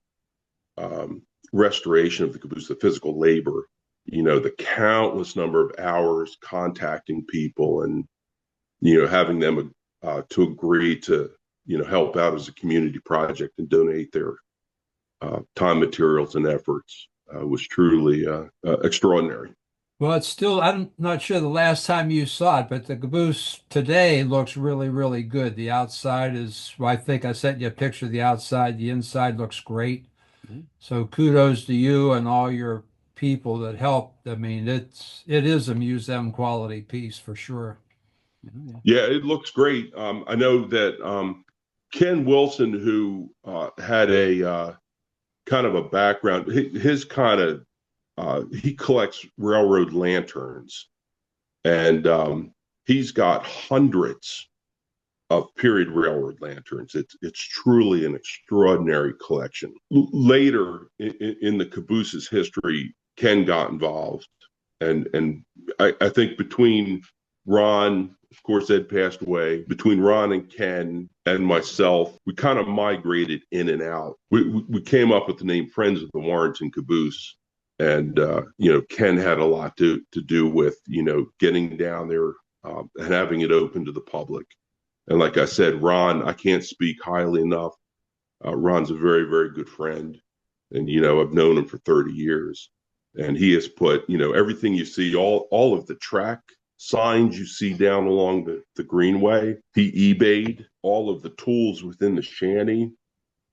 restoration of the caboose, the physical labor, you know, the countless number of hours contacting people and, you know, having them to agree to, you know, help out as a community project and donate their time, materials, and efforts was truly extraordinary. Well, it's still, I'm not sure the last time you saw it, but the caboose today looks really, really good. The outside is, well, I think I sent you a picture of the outside. The inside looks great. So kudos to you and all your people that helped. I mean, it is a museum quality piece for sure. Yeah, it looks great. I know that Ken Wilson, who had a kind of a background, his kind of he collects railroad lanterns, and he's got hundreds of period railroad lanterns. It's truly an extraordinary collection. Later in the caboose's history, Ken got involved, and I think between Ron, of course, Ed passed away. Between Ron and Ken and myself, we kind of migrated in and out. We came up with the name Friends of the Warrenton Caboose. And, you know, Ken had a lot to do with, you know, getting down there and having it open to the public. And like I said, Ron, I can't speak highly enough. Ron's a very, very good friend. And, you know, I've known him for 30 years. And he has put, you know, everything you see, all of the track signs you see down along the greenway, he eBayed. All of the tools within the shanty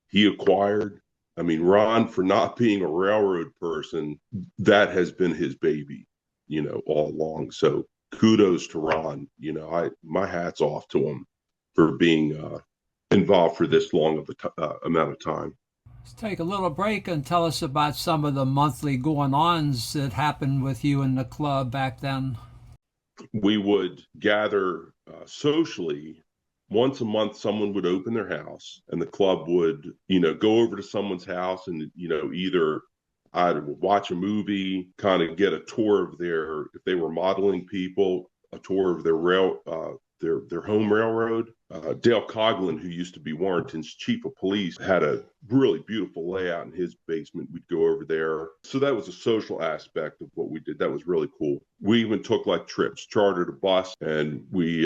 he acquired. I mean, Ron, for not being a railroad person, that has been his baby, you know, all along. So kudos to Ron. You know, my hat's off to him for being involved for this long of a amount of time. Let's take a little break and tell us about some of the monthly going-ons that happened with you in the club back then. We would gather socially. Once a month, someone would open their house and the club would, you know, go over to someone's house and, you know, either I'd watch a movie, kind of get a tour of if they were modeling people, a tour of their home railroad. Dale Coughlin, who used to be Warrenton's chief of police, had a really beautiful layout in his basement. We'd go over there. So that was a social aspect of what we did. That was really cool. We even took like trips, chartered a bus, and we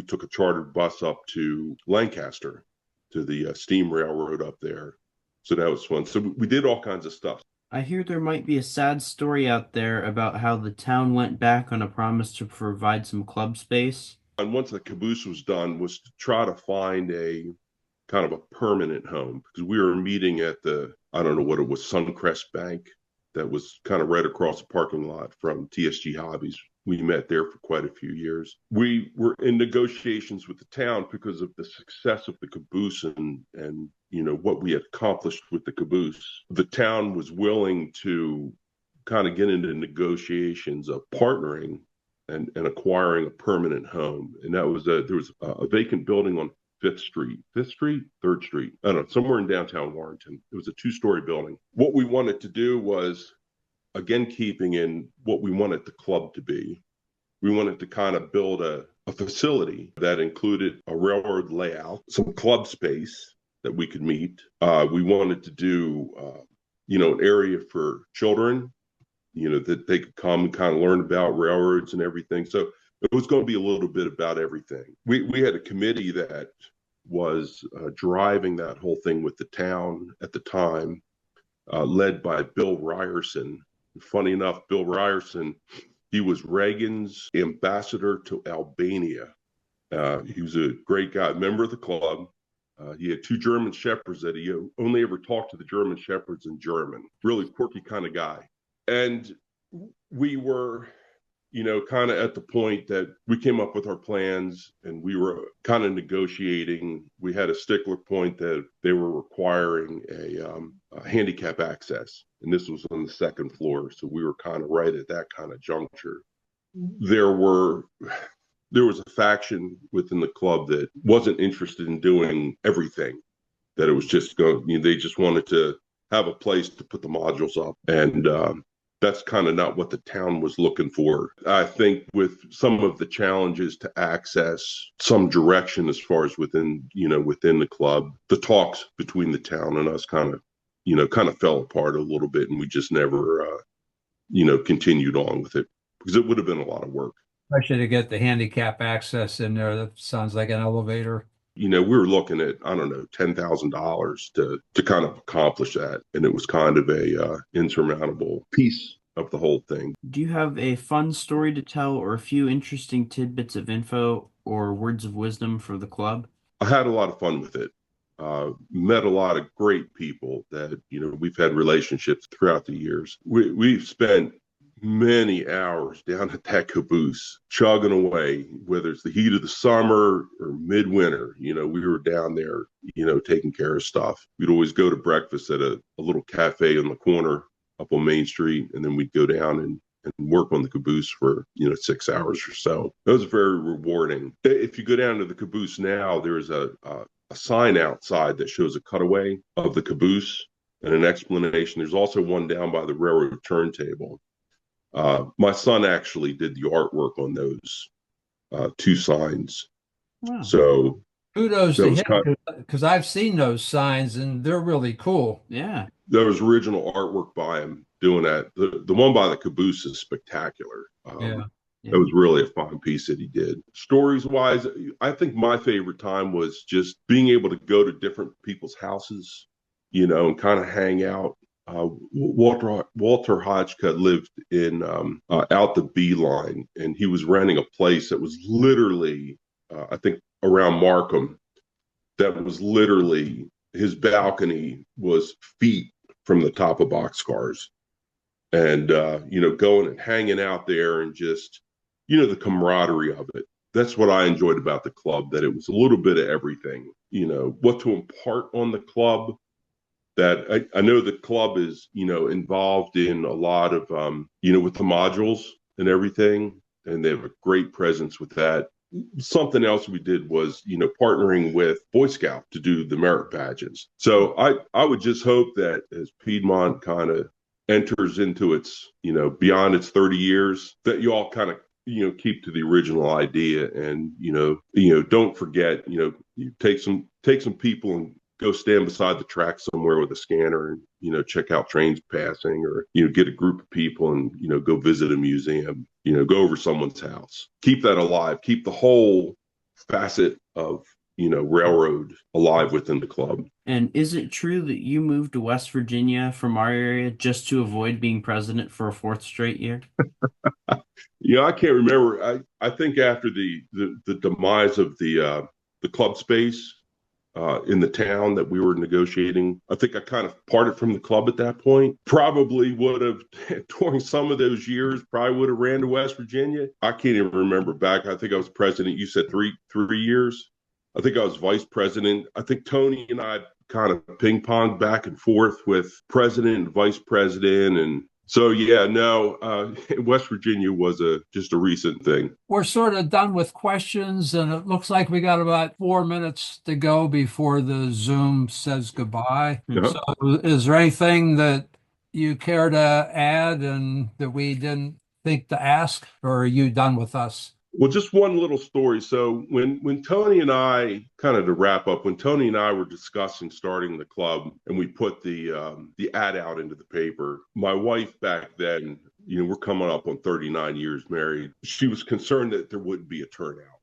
took a chartered bus up to Lancaster, to the steam railroad up there. So that was fun. So we did all kinds of stuff. I hear there might be a sad story out there about how the town went back on a promise to provide some club space. And once the caboose was done, was to try to find a kind of a permanent home, because we were meeting at I don't know what it was, Suncrest Bank, that was kind of right across the parking lot from TSG Hobbies. We met there for quite a few years. We were in negotiations with the town because of the success of the caboose and you know what we had accomplished with the caboose. The town was willing to kind of get into negotiations of partnering and acquiring a permanent home. And that was there was a vacant building on 3rd Street, I don't know, somewhere in downtown Warrenton. It was a 2-story building. What we wanted to do was, again, keeping in what we wanted the club to be. We wanted to kind of build a facility that included a railroad layout, some club space that we could meet. We wanted to do, you know, an area for children, you know, that they could come and kind of learn about railroads and everything. So it was going to be a little bit about everything. We had a committee that was driving that whole thing with the town at the time, led by Bill Ryerson. Funny enough, Bill Ryerson, he was Reagan's ambassador to Albania. He was a great guy, member of the club. He had 2 German shepherds that he only ever talked to the German shepherds in German. Really quirky kind of guy. And we were, kind of at the point that we came up with our plans and we were kind of negotiating. We had a stickler point that they were requiring a handicap access, and this was on the second floor. So we were kind of right at that kind of juncture. There was a faction within the club that wasn't interested in doing everything, that it was just going, they just wanted to have a place to put the modules up. And that's kind of not what the town was looking for. I think with some of the challenges to access some direction as far as within the club, the talks between the town and us kind of fell apart a little bit, and we just never, continued on with it because it would have been a lot of work. Especially to get the handicap access in there. That sounds like an elevator. We were looking at, I don't know, $10,000 to kind of accomplish that. And it was kind of a insurmountable piece of the whole thing. Do you have a fun story to tell or a few interesting tidbits of info or words of wisdom for the club? I had a lot of fun with it. Met a lot of great people that, we've had relationships throughout the years. We've spent many hours down at that caboose chugging away, whether it's the heat of the summer or midwinter. We were down there, taking care of stuff. We'd always go to breakfast at a little cafe on the corner up on Main Street, and then we'd go down and work on the caboose for 6 hours or so. It was very rewarding. If you go down to the caboose now, there's a sign outside that shows a cutaway of the caboose and an explanation. There's also one down by the railroad turntable. My son actually did the artwork on those two signs. Wow. So kudos to him, because I've seen those signs and they're really cool. Yeah. There was original artwork by him doing that. The one by the caboose is spectacular. It was really a fine piece that he did. Stories wise, I think my favorite time was just being able to go to different people's houses, and kind of hang out. Walter Hodgcutt lived in out the B line, and he was renting a place that was literally, I think, around Markham. That was literally, his balcony was feet from the top of boxcars, and going and hanging out there and just the camaraderie of it. That's what I enjoyed about the club, that it was a little bit of everything. What to impart on the club. That I know the club is, involved in a lot of, with the modules and everything, and they have a great presence with that. Something else we did was, partnering with Boy Scout to do the merit badges. So I would just hope that as Piedmont kind of enters into its, beyond its 30 years, that you all kind of, keep to the original idea and, don't forget, you take some people and go stand beside the track somewhere with a scanner and, check out trains passing, or, get a group of people and, go visit a museum, go over someone's house. Keep that alive. Keep the whole facet of, railroad alive within the club. And is it true that you moved to West Virginia from our area just to avoid being president for a fourth straight year? I can't remember. I think after the demise of the club space, in the town that we were negotiating, I think I kind of parted from the club at that point. Probably would have, during some of those years, probably would have ran to West Virginia. I can't even remember back. I think I was president. You said three years. I think I was vice president. I think Tony and I kind of ping-ponged back and forth with president and vice president. And so, West Virginia was just a recent thing. We're sort of done with questions, and it looks like we got about 4 minutes to go before the Zoom says goodbye. Uh-huh. So is there anything that you care to add and that we didn't think to ask, or are you done with us? Well, just one little story. So when Tony and I, kind of to wrap up, when Tony and I were discussing starting the club and we put the ad out into the paper, my wife back then, we're coming up on 39 years married. She was concerned that there wouldn't be a turnout,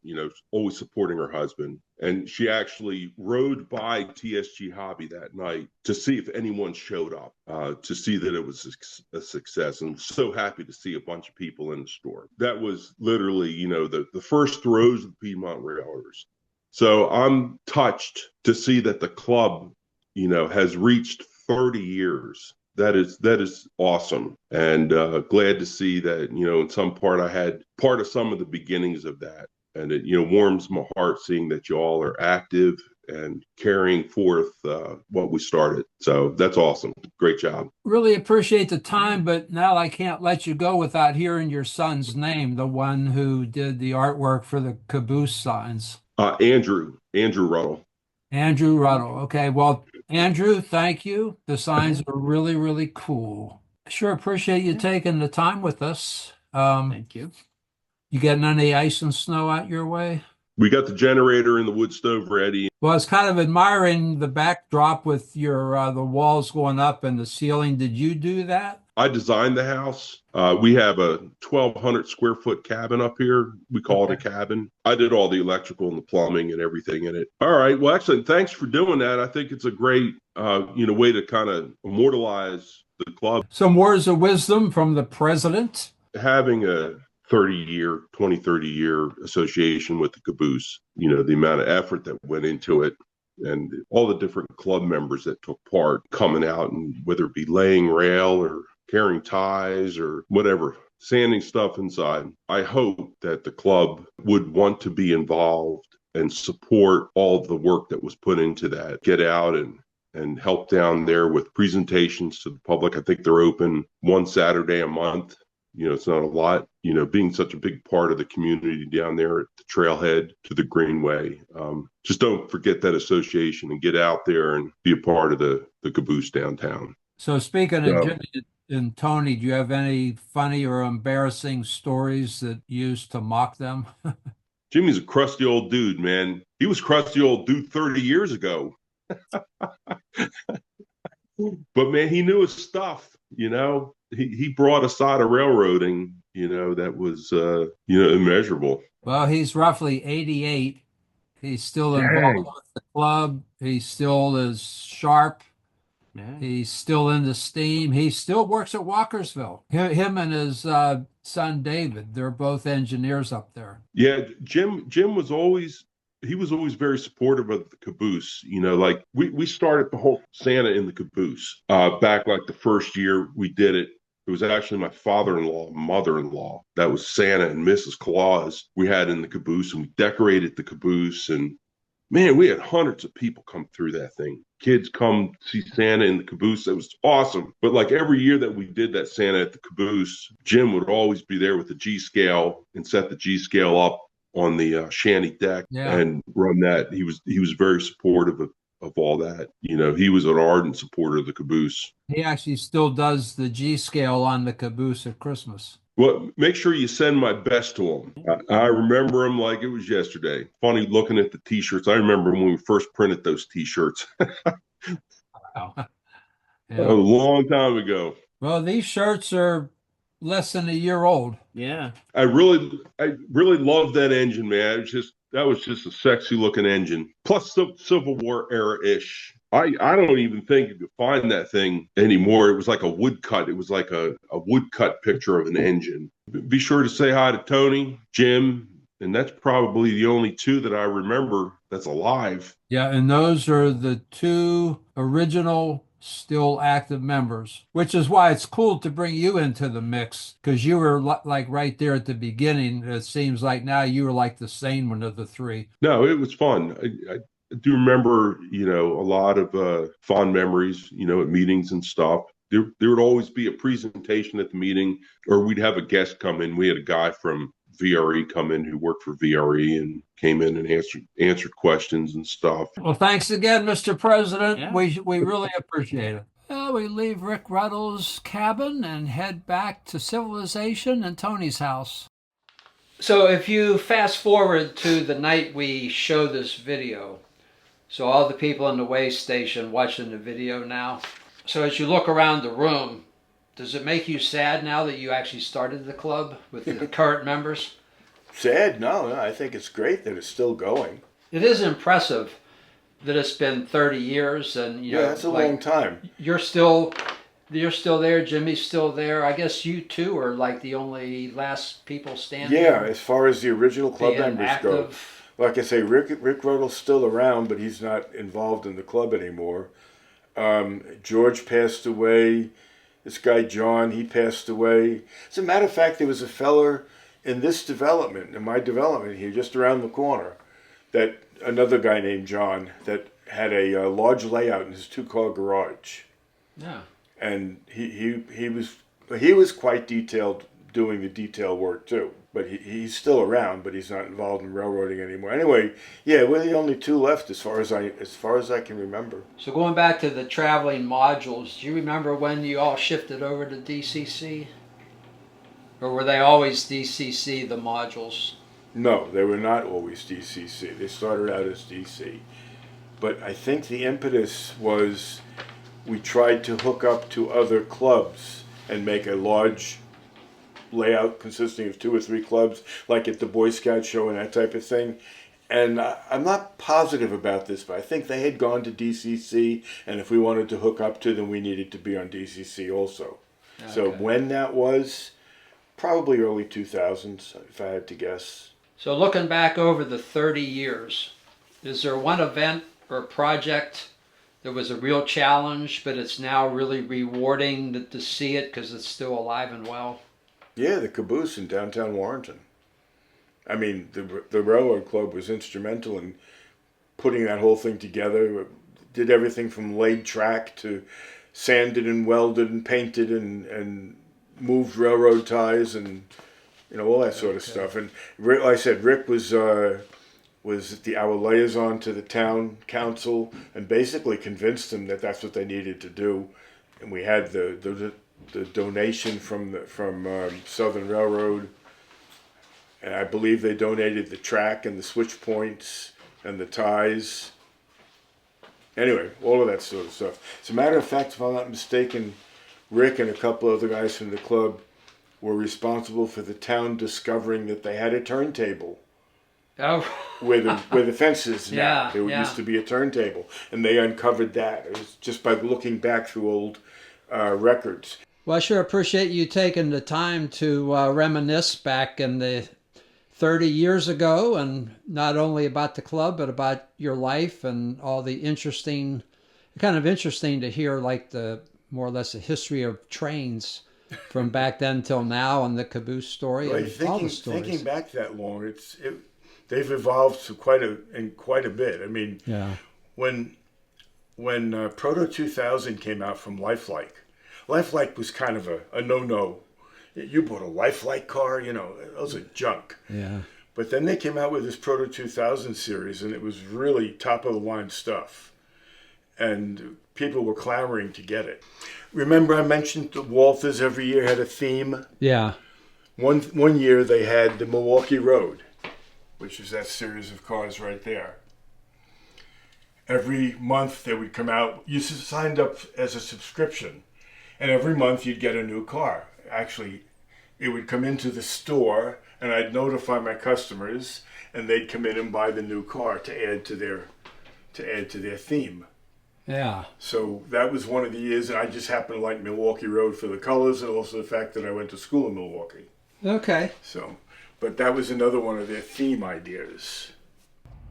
always supporting her husband. And she actually rode by TSG Hobby that night to see if anyone showed up, to see that it was a success. And so happy to see a bunch of people in the store. That was literally, the first throes of the Piedmont Railroaders. So I'm touched to see that the club, has reached 30 years That is awesome, and glad to see that, in some part I had part of some of the beginnings of that, and it warms my heart seeing that you all are active and carrying forth what we started. So that's awesome. Great job. Really appreciate the time, but now I can't let you go without hearing your son's name, the one who did the artwork for the Caboose signs. Andrew Ruddle. Andrew Ruddle. Okay, well, Andrew, thank you. The signs are really, really cool. Sure appreciate you taking the time with us. Thank you. You getting any ice and snow out your way? We got the generator and the wood stove ready. Well, I was kind of admiring the backdrop with your the walls going up and the ceiling. Did you do that? I designed the house. We have a 1,200 square foot cabin up here. We call it a cabin. I did all the electrical and the plumbing and everything in it. All right. Well, excellent. Thanks for doing that. I think it's a great, way to kind of immortalize the club. Some words of wisdom from the president. Having a 30-year association with the Caboose, the amount of effort that went into it and all the different club members that took part coming out, and whether it be laying rail or carrying ties or whatever, sanding stuff inside. I hope that the club would want to be involved and support all of the work that was put into that. Get out and help down there with presentations to the public. I think they're open one Saturday a month. It's not a lot, being such a big part of the community down there at the trailhead to the Greenway. Just don't forget that association and get out there and be a part of the Caboose downtown. So speaking of Jimmy and Tony, do you have any funny or embarrassing stories that you used to mock them? Jimmy's a crusty old dude, man. He was crusty old dude 30 years ago. But man, he knew his stuff, He brought a side of railroading, that was, immeasurable. Well, he's roughly 88. He's still involved with the club. He still is sharp. Yeah. He's still into steam. He still works at Walkersville. Him and his son David, they're both engineers up there. Yeah, Jim was always very supportive of the Caboose. Like we started the whole Santa in the Caboose back like the first year we did it. It was actually my father-in-law, mother-in-law. That was Santa and Mrs. Claus we had in the Caboose, and we decorated the Caboose. And man, we had hundreds of people come through that thing. Kids come see Santa in the Caboose. It was awesome. But like every year that we did that Santa at the Caboose, Jim would always be there with the G scale and set the G scale up on the shanty deck and run that. He was very supportive of all that. He was an ardent supporter of the Caboose. He actually still does the G scale on the Caboose at Christmas. Well, make sure you send my best to him. I remember him like it was yesterday. Funny looking at the T-shirts. I remember when we first printed those T-shirts. Wow. A long time ago. Well, these shirts are less than a year old. Yeah. I really love that engine, man. That was just a sexy looking engine. Plus Civil War era-ish. I don't even think you could find that thing anymore. It was like a woodcut. It was like a woodcut picture of an engine. Be sure to say hi to Tony, Jim, and that's probably the only two that I remember that's alive. Yeah, and those are the two original still active members, which is why it's cool to bring you into the mix, because you were like right there at the beginning. It seems like now you were like the sane one of the three. No, it was fun. I do remember, a lot of fond memories, at meetings and stuff. There would always be a presentation at the meeting, or we'd have a guest come in. We had a guy from VRE come in who worked for VRE and came in and answered questions and stuff. Well, thanks again, Mr. President. Yeah. We really appreciate it. Well, we leave Rick Ruddle's cabin and head back to civilization and Tony's house. So if you fast forward to the night we show this video, so all the people in the way station watching the video now, so as you look around the room, does it make you sad now that you actually started the club with the current members? Sad? No, I think it's great that it's still going. It is impressive that it's been 30 years, and Yeah, that's a long time. You're still there. Jimmy's still there. I guess you two are like the only last people standing. Yeah, as far as the original club being members active. go. Like I say, Rick Ruddle's still around, but he's not involved in the club anymore. George passed away. This guy John, he passed away. As a matter of fact, there was a feller in this development, in my development here, just around the corner, that another guy named John that had a large layout in his 2-car garage. Yeah. And he was quite detailed, doing the detail work too. But he's still around, but he's not involved in railroading anymore. Anyway, yeah, we're the only two left as far as I can remember. So going back to the traveling modules, do you remember when you all shifted over to DCC? Or were they always DCC, the modules? No, they were not always DCC. They started out as DC. But I think the impetus was we tried to hook up to other clubs and make a large layout consisting of 2 or 3 clubs, like at the Boy Scout show and that type of thing. And I'm not positive about this, but I think they had gone to DCC, and if we wanted to hook up to them, we needed to be on DCC also. Okay. So when that was, probably early 2000s, if I had to guess. So looking back over the 30 years, is there one event or project that was a real challenge, but it's now really rewarding to see it because it's still alive and well? Yeah, the Caboose in downtown Warrenton. I mean, the Railroad Club was instrumental in putting that whole thing together. Did everything from laid track to sanded and welded and painted and moved railroad ties and all that sort of stuff. And like I said, Rick was our liaison to the town council and basically convinced them that that's what they needed to do. And we had the donation from Southern Railroad, and I believe they donated the track and the switch points and the ties. Anyway, all of that sort of stuff. As a matter of fact, if I'm not mistaken, Rick and a couple other guys from the club were responsible for the town discovering that they had a turntable. Oh. where the fence is now. Yeah, There used to be a turntable, and they uncovered that. It was just by looking back through old records. Well, I sure appreciate you taking the time to reminisce back in the 30 years ago, and not only about the club, but about your life and all the interesting to hear, like the more or less the history of trains from back then till now, and the Caboose story, Right, and all the stories. Thinking back that long, they've evolved to quite a bit. I mean, yeah. When Proto 2000 came out from Lifelike was kind of a no-no. You bought a Lifelike car, those are junk. Yeah. But then they came out with this Proto 2000 series, and it was really top-of-the-line stuff. And people were clamoring to get it. Remember I mentioned the Walthers every year had a theme? Yeah. One year they had the Milwaukee Road, which is that series of cars right there. Every month they would come out. You signed up as a subscription, and every month you'd get a new car. Actually, it would come into the store, and I'd notify my customers, and they'd come in and buy the new car to add to their theme. Yeah. So that was one of the years, and I just happened to like Milwaukee Road for the colors and also the fact that I went to school in Milwaukee. Okay. So, but that was another one of their theme ideas.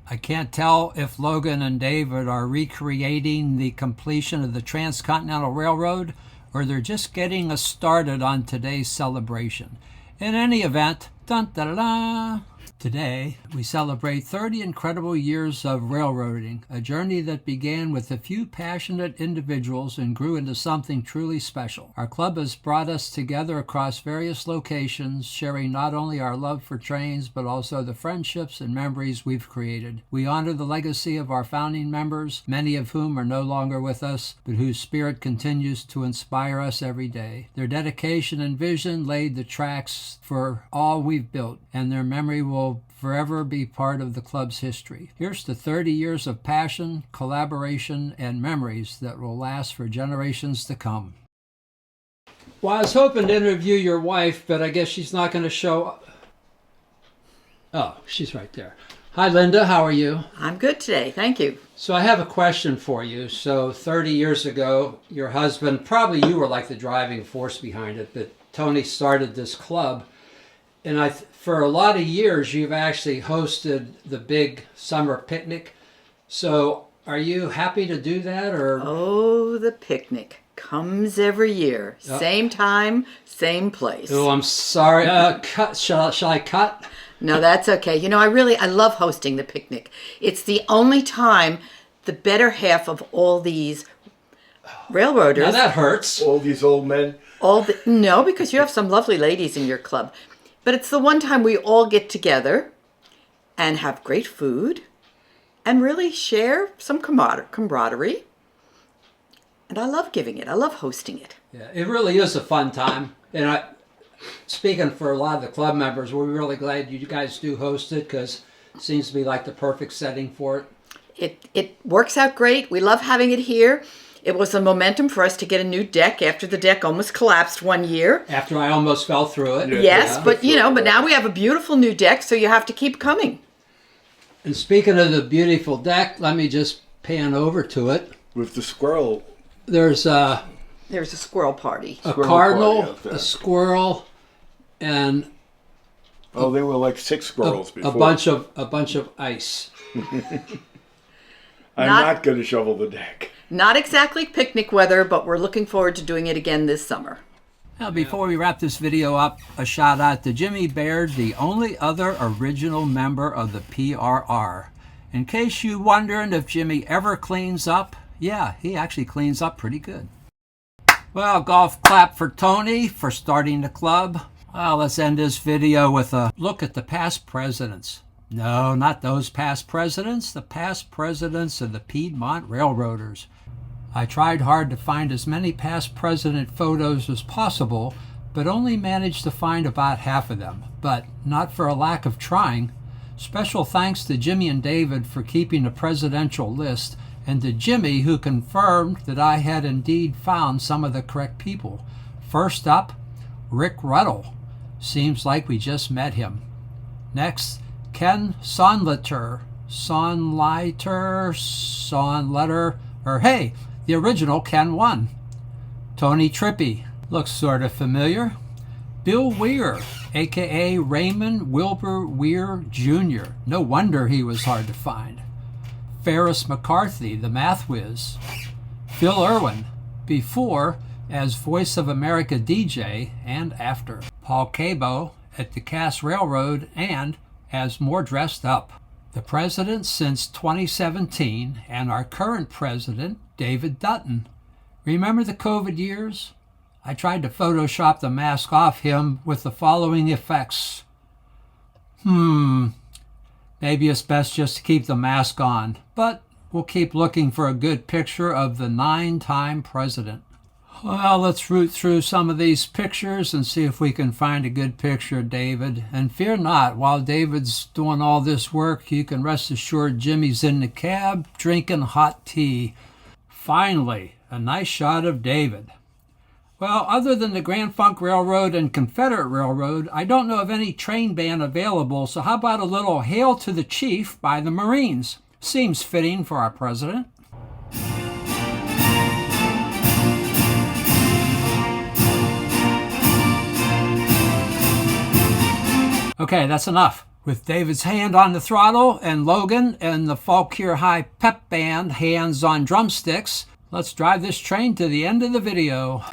I can't tell if Logan and David are recreating the completion of the Transcontinental Railroad, or they're just getting us started on today's celebration. In any event, dun-da-da-da, today we celebrate 30 incredible years of railroading, a journey that began with a few passionate individuals and grew into something truly special. Our club has brought us together across various locations, sharing not only our love for trains, but also the friendships and memories we've created. We honor the legacy of our founding members, many of whom are no longer with us, but whose spirit continues to inspire us every day. Their dedication and vision laid the tracks for all we've built, and their memory will forever be part of the club's history. Here's to 30 years of passion, collaboration, and memories that will last for generations to come. Well, I was hoping to interview your wife, but I guess she's not going to show up. Oh, she's right there. Hi, Linda. How are you? I'm good today. Thank you. So I have a question for you. So 30 years ago, your husband, probably you were like the driving force behind it, but Tony started this club. And for a lot of years, you've actually hosted the big summer picnic. So Are you happy to do that, or? Oh, the picnic comes every year. Same time, same place. Oh, I'm sorry. Cut. Shall I cut? No, that's okay. You know, I love hosting the picnic. It's the only time the better half of all these railroaders. Now that hurts. All these old men. No, because you have some lovely ladies in your club. But it's the one time we all get together and have great food and really share some camaraderie. And I love giving it. I love hosting it. Yeah, it really is a fun time. And speaking for a lot of the club members, we're really glad you guys do host it, because it seems to be like the perfect setting for it. It works out great. We love having it here. It was a momentum for us to get a new deck after the deck almost collapsed one year. After I almost fell through it. Yes, yeah. But now we have a beautiful new deck, so you have to keep coming. And speaking of the beautiful deck, let me just pan over to it. With the squirrel. There's a squirrel party. A cardinal, a squirrel, and there were like 6 squirrels before. A bunch of ice. I'm not going to shovel the deck. Not exactly picnic weather, but we're looking forward to doing it again this summer. Now, before we wrap this video up, a shout out to Jimmy Baird, the only other original member of the PRR. In case you're wondering if Jimmy ever cleans up, yeah, he actually cleans up pretty good. Well, golf clap for Tony for starting the club. Well, let's end this video with a look at the past presidents. No, not those past presidents, the past presidents of the Piedmont Railroaders. I tried hard to find as many past president photos as possible, but only managed to find about half of them. But not for a lack of trying. Special thanks to Jimmy and David for keeping a presidential list, and to Jimmy, who confirmed that I had indeed found some of the correct people. First up, Rick Ruddle. Seems like we just met him. Next, Ken Sonletter, or hey, the original Ken 1. Tony Trippy, looks sort of familiar. Bill Weir, aka Raymond Wilbur Weir Jr. No wonder he was hard to find. Ferris McCarthy, the math whiz. Phil Irwin, before as Voice of America DJ and after. Paul Cabo at the Cass Railroad and as more dressed up. The president since 2017 and our current president, David Dutton. Remember the COVID years? I tried to Photoshop the mask off him with the following effects. Maybe it's best just to keep the mask on, but we'll keep looking for a good picture of the 9-time president. Well, let's root through some of these pictures and see if we can find a good picture of David. And fear not, while David's doing all this work, you can rest assured Jimmy's in the cab drinking hot tea. Finally, a nice shot of David. Well, other than the Grand Funk Railroad and Confederate Railroad, I don't know of any train band available, so how about a little Hail to the Chief by the Marines? Seems fitting for our president. Okay, that's enough. With David's hand on the throttle and Logan and the Falkir High Pep Band hands on drumsticks, let's drive this train to the end of the video.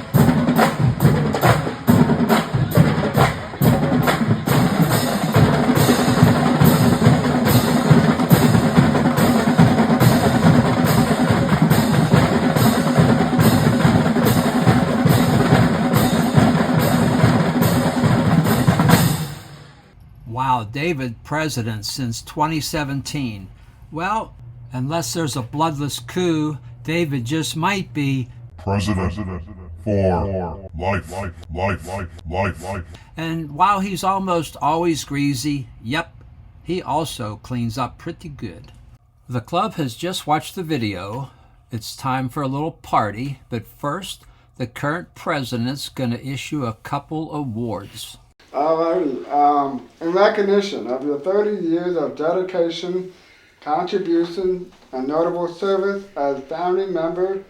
Wow, David president since 2017. Well, unless there's a bloodless coup, David just might be president for life. And while he's almost always greasy, yep, he also cleans up pretty good. The club has just watched the video. It's time for a little party, but first, the current president's going to issue a couple awards. Alrighty, in recognition of your 30 years of dedication, contribution, and notable service as founding member,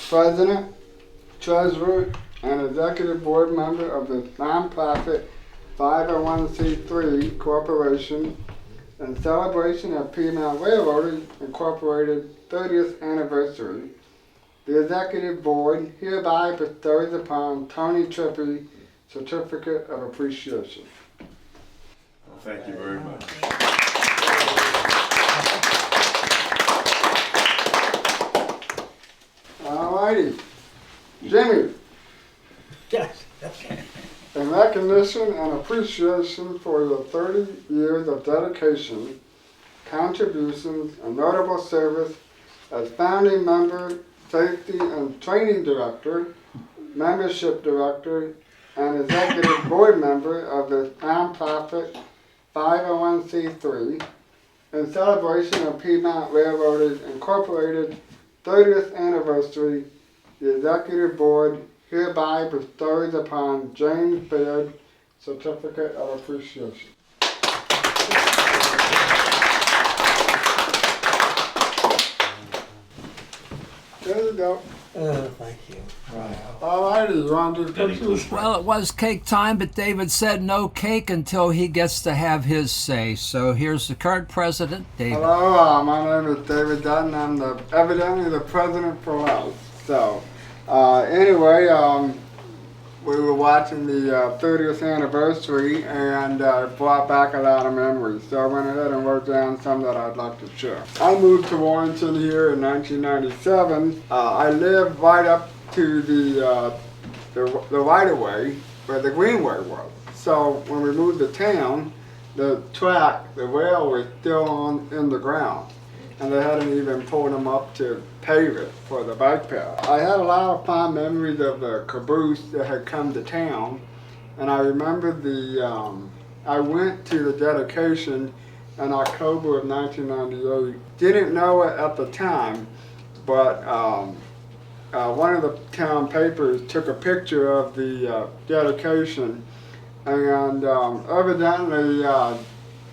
president, treasurer, and executive board member of the nonprofit 501c3 corporation, in celebration of Piedmont Railroaders Incorporated 30th anniversary, the Executive Board hereby bestows upon Tony Trippi Certificate of Appreciation. Well, thank you very much. Alrighty, Jimmy. Yes. In recognition and appreciation for your 30 years of dedication, contributions, and notable service as founding member, safety and training director, membership director, and executive board member of the nonprofit 501c3, in celebration of Piedmont Railroaders Incorporated 30th anniversary, the executive board hereby bestows upon James Baird Certificate of Appreciation. There you go. Thank you. All righty, you want to do pictures? Well, it was cake time, but David said no cake until he gets to have his say. So here's the current president, David. Hello, my name is David Dutton. I'm evidently the president for life. So, anyway, we were watching the 30th anniversary and brought back a lot of memories. So I went ahead and wrote down some that I'd like to share. I moved to Warrenton here in 1997. I lived right up to the right-of-way where the Greenway was. So when we moved to town, the rail was still in the ground. And they hadn't even pulled them up to pave it for the bike path. I had a lot of fond memories of the Caboose that had come to town, and I remember I went to the dedication in October of 1998. Didn't know it at the time, but one of the town papers took a picture of the dedication, and evidently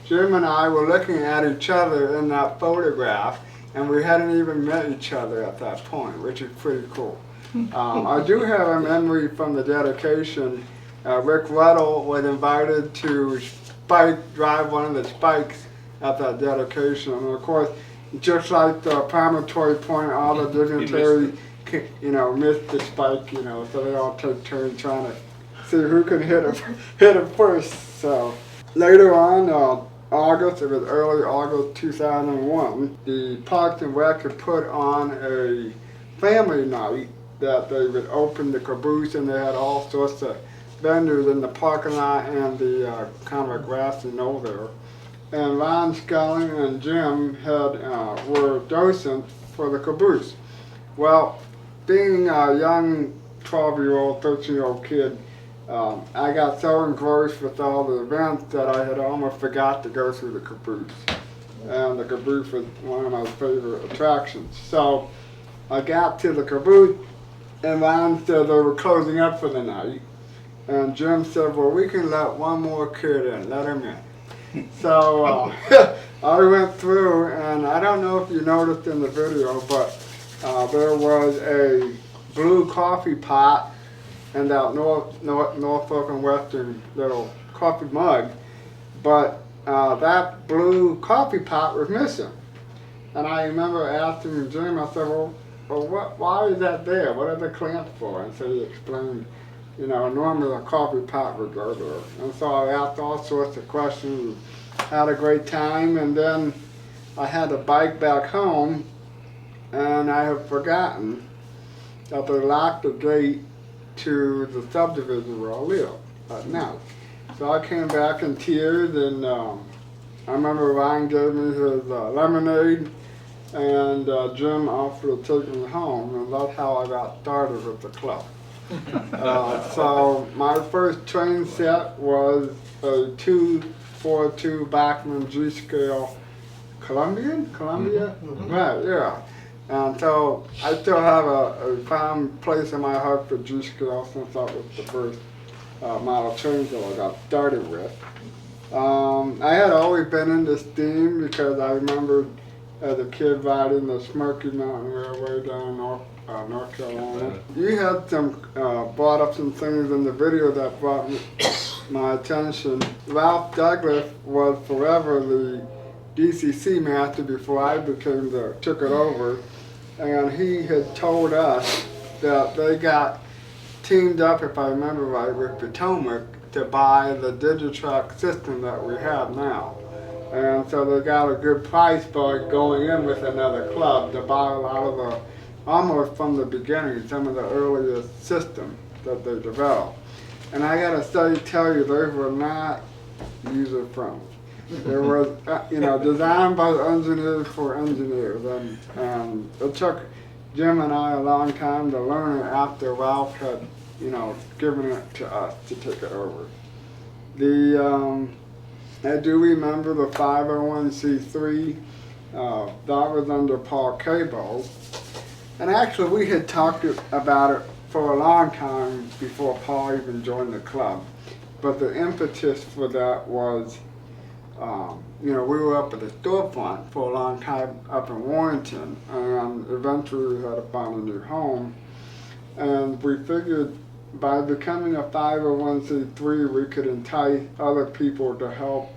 Jim and I were looking at each other in that photograph, and we hadn't even met each other at that point, which is pretty cool. I do have a memory from the dedication. Rick Ruddle was invited to drive one of the spikes at that dedication. And of course, just like the promontory point, all the dignitaries, missed the spike, so they all took turns trying to see who can hit it first. So later on, August, it was early August 2001, the Parks and Rec had put on a family night that they would open the Caboose, and they had all sorts of vendors in the parking lot and the kind of a grassy knoll there. And Ron Scully and Jim were docents for the Caboose. Well, being a young 12-year-old, 13-year-old kid, I got so engrossed with all the events that I had almost forgot to go through the Caboose. And the Caboose was one of my favorite attractions. So I got to the Caboose, and Ron said they were closing up for the night. And Jim said, well, we can let one more kid in, let him in. So I went through, and I don't know if you noticed in the video, but there was a blue coffee pot and that Norfolk and Western little coffee mug, but that blue coffee pot was missing. And I remember asking Jim, I said, well why is that there? What are the clamps for? And so he explained, normally a coffee pot would go there. And so I asked all sorts of questions, had a great time, and then I had to bike back home, and I had forgotten that they locked the gate to the subdivision where I live at night. So I came back in tears, and I remember Ryan gave me his lemonade, and Jim offered to take me home, and that's how I got started with the club. So my first train set was a 242 Bachman G-scale Columbia? Mm-hmm. Right, yeah. And so I still have a fond place in my heart for G-scale since that was the first model trains that I got started with. I had always been into steam because I remembered as a kid riding the Smoky Mountain Railway down in North Carolina. You had brought up some things in the video that brought my attention. Ralph Douglas was forever the DCC master before I took it over, and he had told us that they got teamed up, if I remember right, with Potomac to buy the Digitrack system that we have now. And so they got a good price by going in with another club to buy a lot of the, almost from the beginning, some of the earliest systems that they developed. And I gotta tell you, those were not user-friendly. There was, designed by engineers for engineers, and it took Jim and I a long time to learn it after Ralph had, given it to us to take it over. I do remember the 501c3, that was under Paul Caboose, and actually we had talked about it for a long time before Paul even joined the club. But the impetus for that was, we were up at the storefront for a long time up in Warrenton, and eventually we had to find a new home. And we figured by becoming a 501c3, we could entice other people to help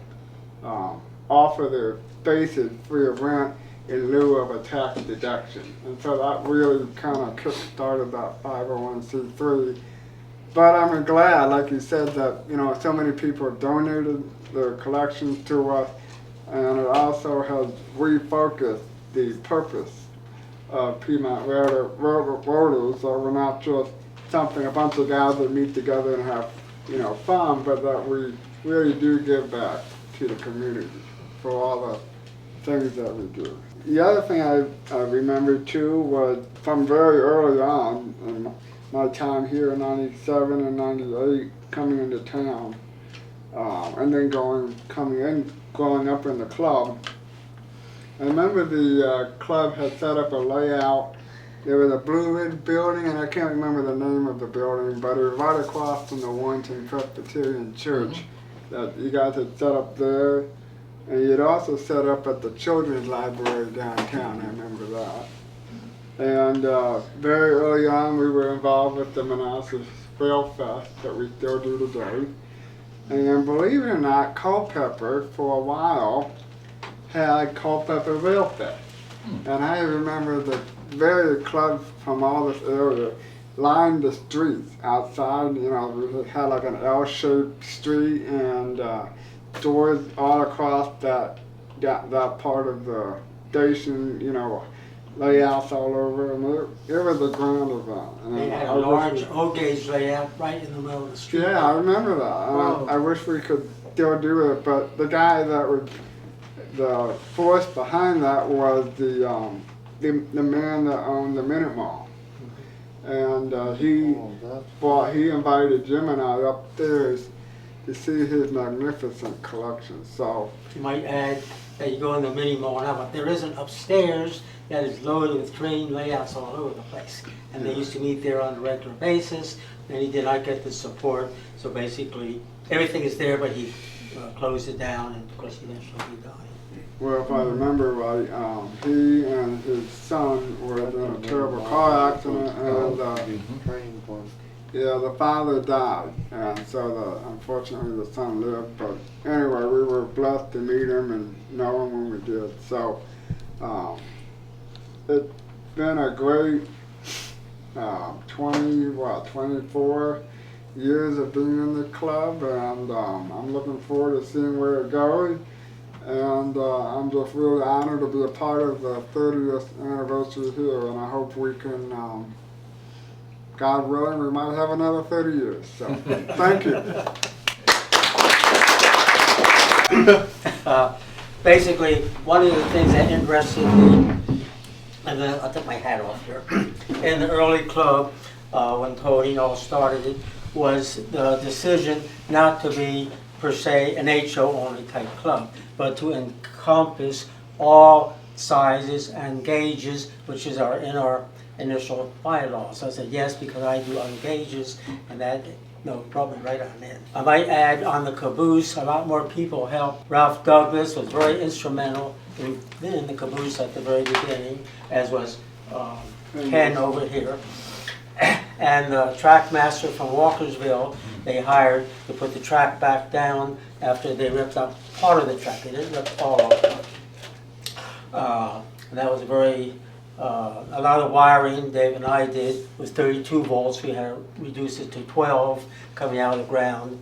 offer their spaces free of rent in lieu of a tax deduction. And so that really kind of kick-started that 501c3. But I'm glad, like you said, that so many people have donated their collections to us, and it also has refocused the purpose of Piedmont Rotors. So we're not just a bunch of guys that meet together and have fun, but that we really do give back to the community for all the things that we do. The other thing I remember too was from very early on in my time here in 97 and 98, coming into town, and then growing up in the club. I remember the club had set up a layout. There was a Blue Ridge building, and I can't remember the name of the building, but it was right across from the Warrenton Presbyterian Church that you guys had set up there. And you'd also set up at the Children's Library downtown, I remember that. And very early on, we were involved with the Manassas Rail Fest that we still do today. And believe it or not, Culpeper, for a while, had Culpeper Rail Fest. And I remember the various clubs from all this area lined the streets outside. We had like an L-shaped street and doors all across that part of the station, layouts all over, and it was a grand event. And They had a large O-gauge layout right in the middle of the street. Yeah, I remember that. Wow. I wish we could still do it, but the guy that was the force behind that was the man that owned the Minute Mall. And he invited Jim and I upstairs to see his magnificent collection. So You might add that you go in the mini mall now, but there is an upstairs that is loaded with train layouts all over the place. And they used to meet there on a regular basis, and he did not get the support. So basically, everything is there, but he closed it down, and of course eventually he died. well, if I remember right, he and his son were in a terrible car accident, and the father died, and so unfortunately the son lived. But anyway, we were blessed to meet him and know him when we did. So it's been a great 24 years of being in the club, and I'm looking forward to seeing where it goes. And I'm just really honored to be a part of the 30th anniversary here, and I hope we can, God willing, we might have another 30 years. So, thank you. Basically, one of the things that interested me, and then I'll take my hat off here, in the early club, when Tony all started it, was the decision not to be per se an HO only type club, but to encompass all sizes and gauges, which is in our initial bylaws. So I said yes because I do on gauges, and that probably right on in. I might add on the Caboose, a lot more people helped. Ralph Douglas was very instrumental in the Caboose at the very beginning, as was Ken over here. And the track master from Walkersville, they hired to put the track back down after they ripped up part of the track. They didn't rip all of it. And that was a lot of wiring Dave and I did. It was 32 volts. We had to reduce it to 12 coming out of the ground.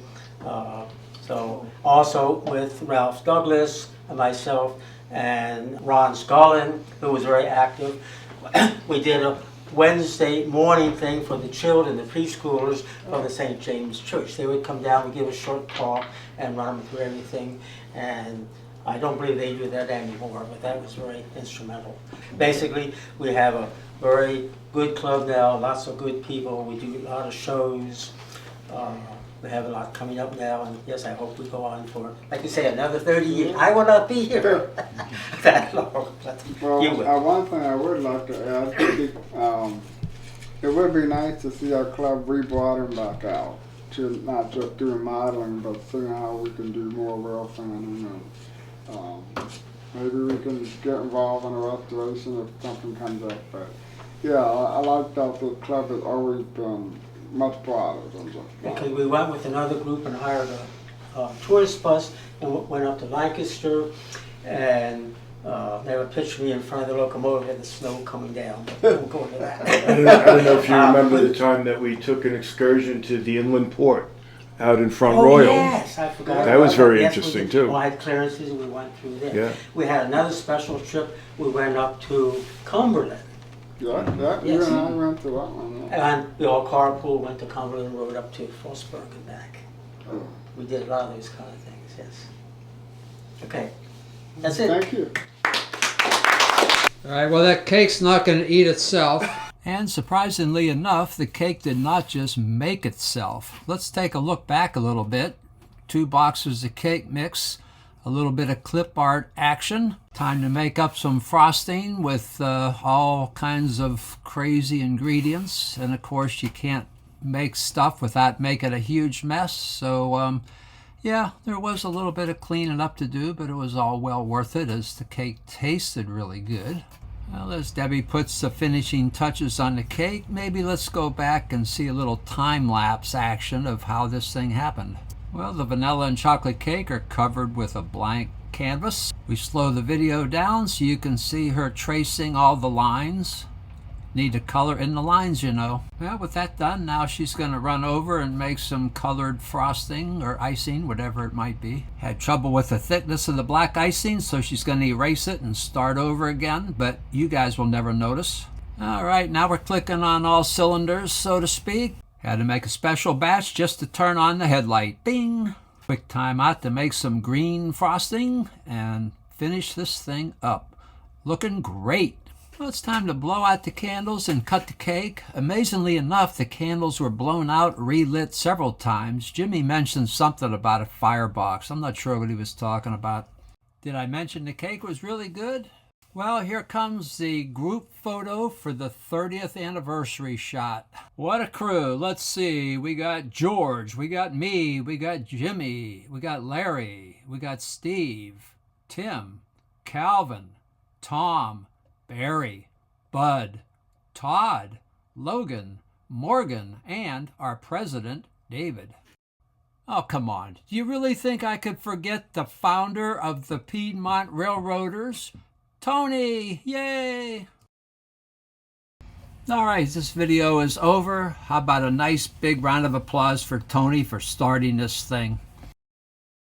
So also with Ralph Douglas and myself and Ron Scullin, who was very active, we did a Wednesday morning thing for the children, the preschoolers from the St. James Church. They would come down and give a short talk and run them through everything. And I don't believe they do that anymore, but that was very instrumental. Basically, we have a very good club now, lots of good people. We do a lot of shows. We have a lot coming up now, and yes, I hope we go on for, like you say, another 30 years. I will not be here that long, but you will. One thing I would like to add, it would be nice to see our club rebroaden back out, to not just doing modeling, but seeing how we can do more welfare. Maybe we can get involved in a restoration if something comes up. But yeah, I like that the club has always been much broader than just that. Because we went with another group and hired a tourist bus and went up to Lancaster, and they would pitch me in front of the locomotive and the snow coming down. But we won't go into that. I don't know if you remember the time that we took an excursion to the inland port out in Front Royal. Yes, I forgot. That was very Yes, interesting, we too. Well, I had clearances and we went through there. Yeah. We had another special trip. We went up to Cumberland. Yeah, you Yes. and I went to that one. Yeah. And we all carpool, went to Cumberland, rode up to Frostburg and back. Oh. We did a lot of those kind of things, yes. Okay, that's it. Thank you. All right, well, that cake's not going to eat itself. And surprisingly enough, the cake did not just make itself. Let's take a look back a little bit. 2 boxes of cake mix, a little bit of clip art action. Time to make up some frosting with all kinds of crazy ingredients. And of course, you can't make stuff without making a huge mess. So yeah, there was a little bit of cleaning up to do, but it was all well worth it as the cake tasted really good. Well, as Debbie puts the finishing touches on the cake, maybe let's go back and see a little time-lapse action of how this thing happened. Well, the vanilla and chocolate cake are covered with a blank canvas. We slow the video down so you can see her tracing all the lines. Need to color in the lines, you know. Well, with that done, now she's going to run over and make some colored frosting or icing, whatever it might be. Had trouble with the thickness of the black icing, so she's going to erase it and start over again, but you guys will never notice. All right, now we're clicking on all cylinders, so to speak. Had to make a special batch just to turn on the headlight. Bing! Quick time out to make some green frosting and finish this thing up. Looking great. Well, it's time to blow out the candles and cut the cake. Amazingly enough, the candles were blown out, relit several times. Jimmy mentioned something about a firebox. I'm not sure what he was talking about. Did I mention the cake was really good? Well, here comes the group photo for the 30th anniversary shot. What a crew. Let's see. We got George. We got me. We got Jimmy. We got Larry. We got Steve, Tim, Calvin, Tom, Barry, Bud, Todd, Logan, Morgan, and our president, David. Oh, come on. Do you really think I could forget the founder of the Piedmont Railroaders? Tony! Yay! All right, this video is over. How about a nice big round of applause for Tony for starting this thing?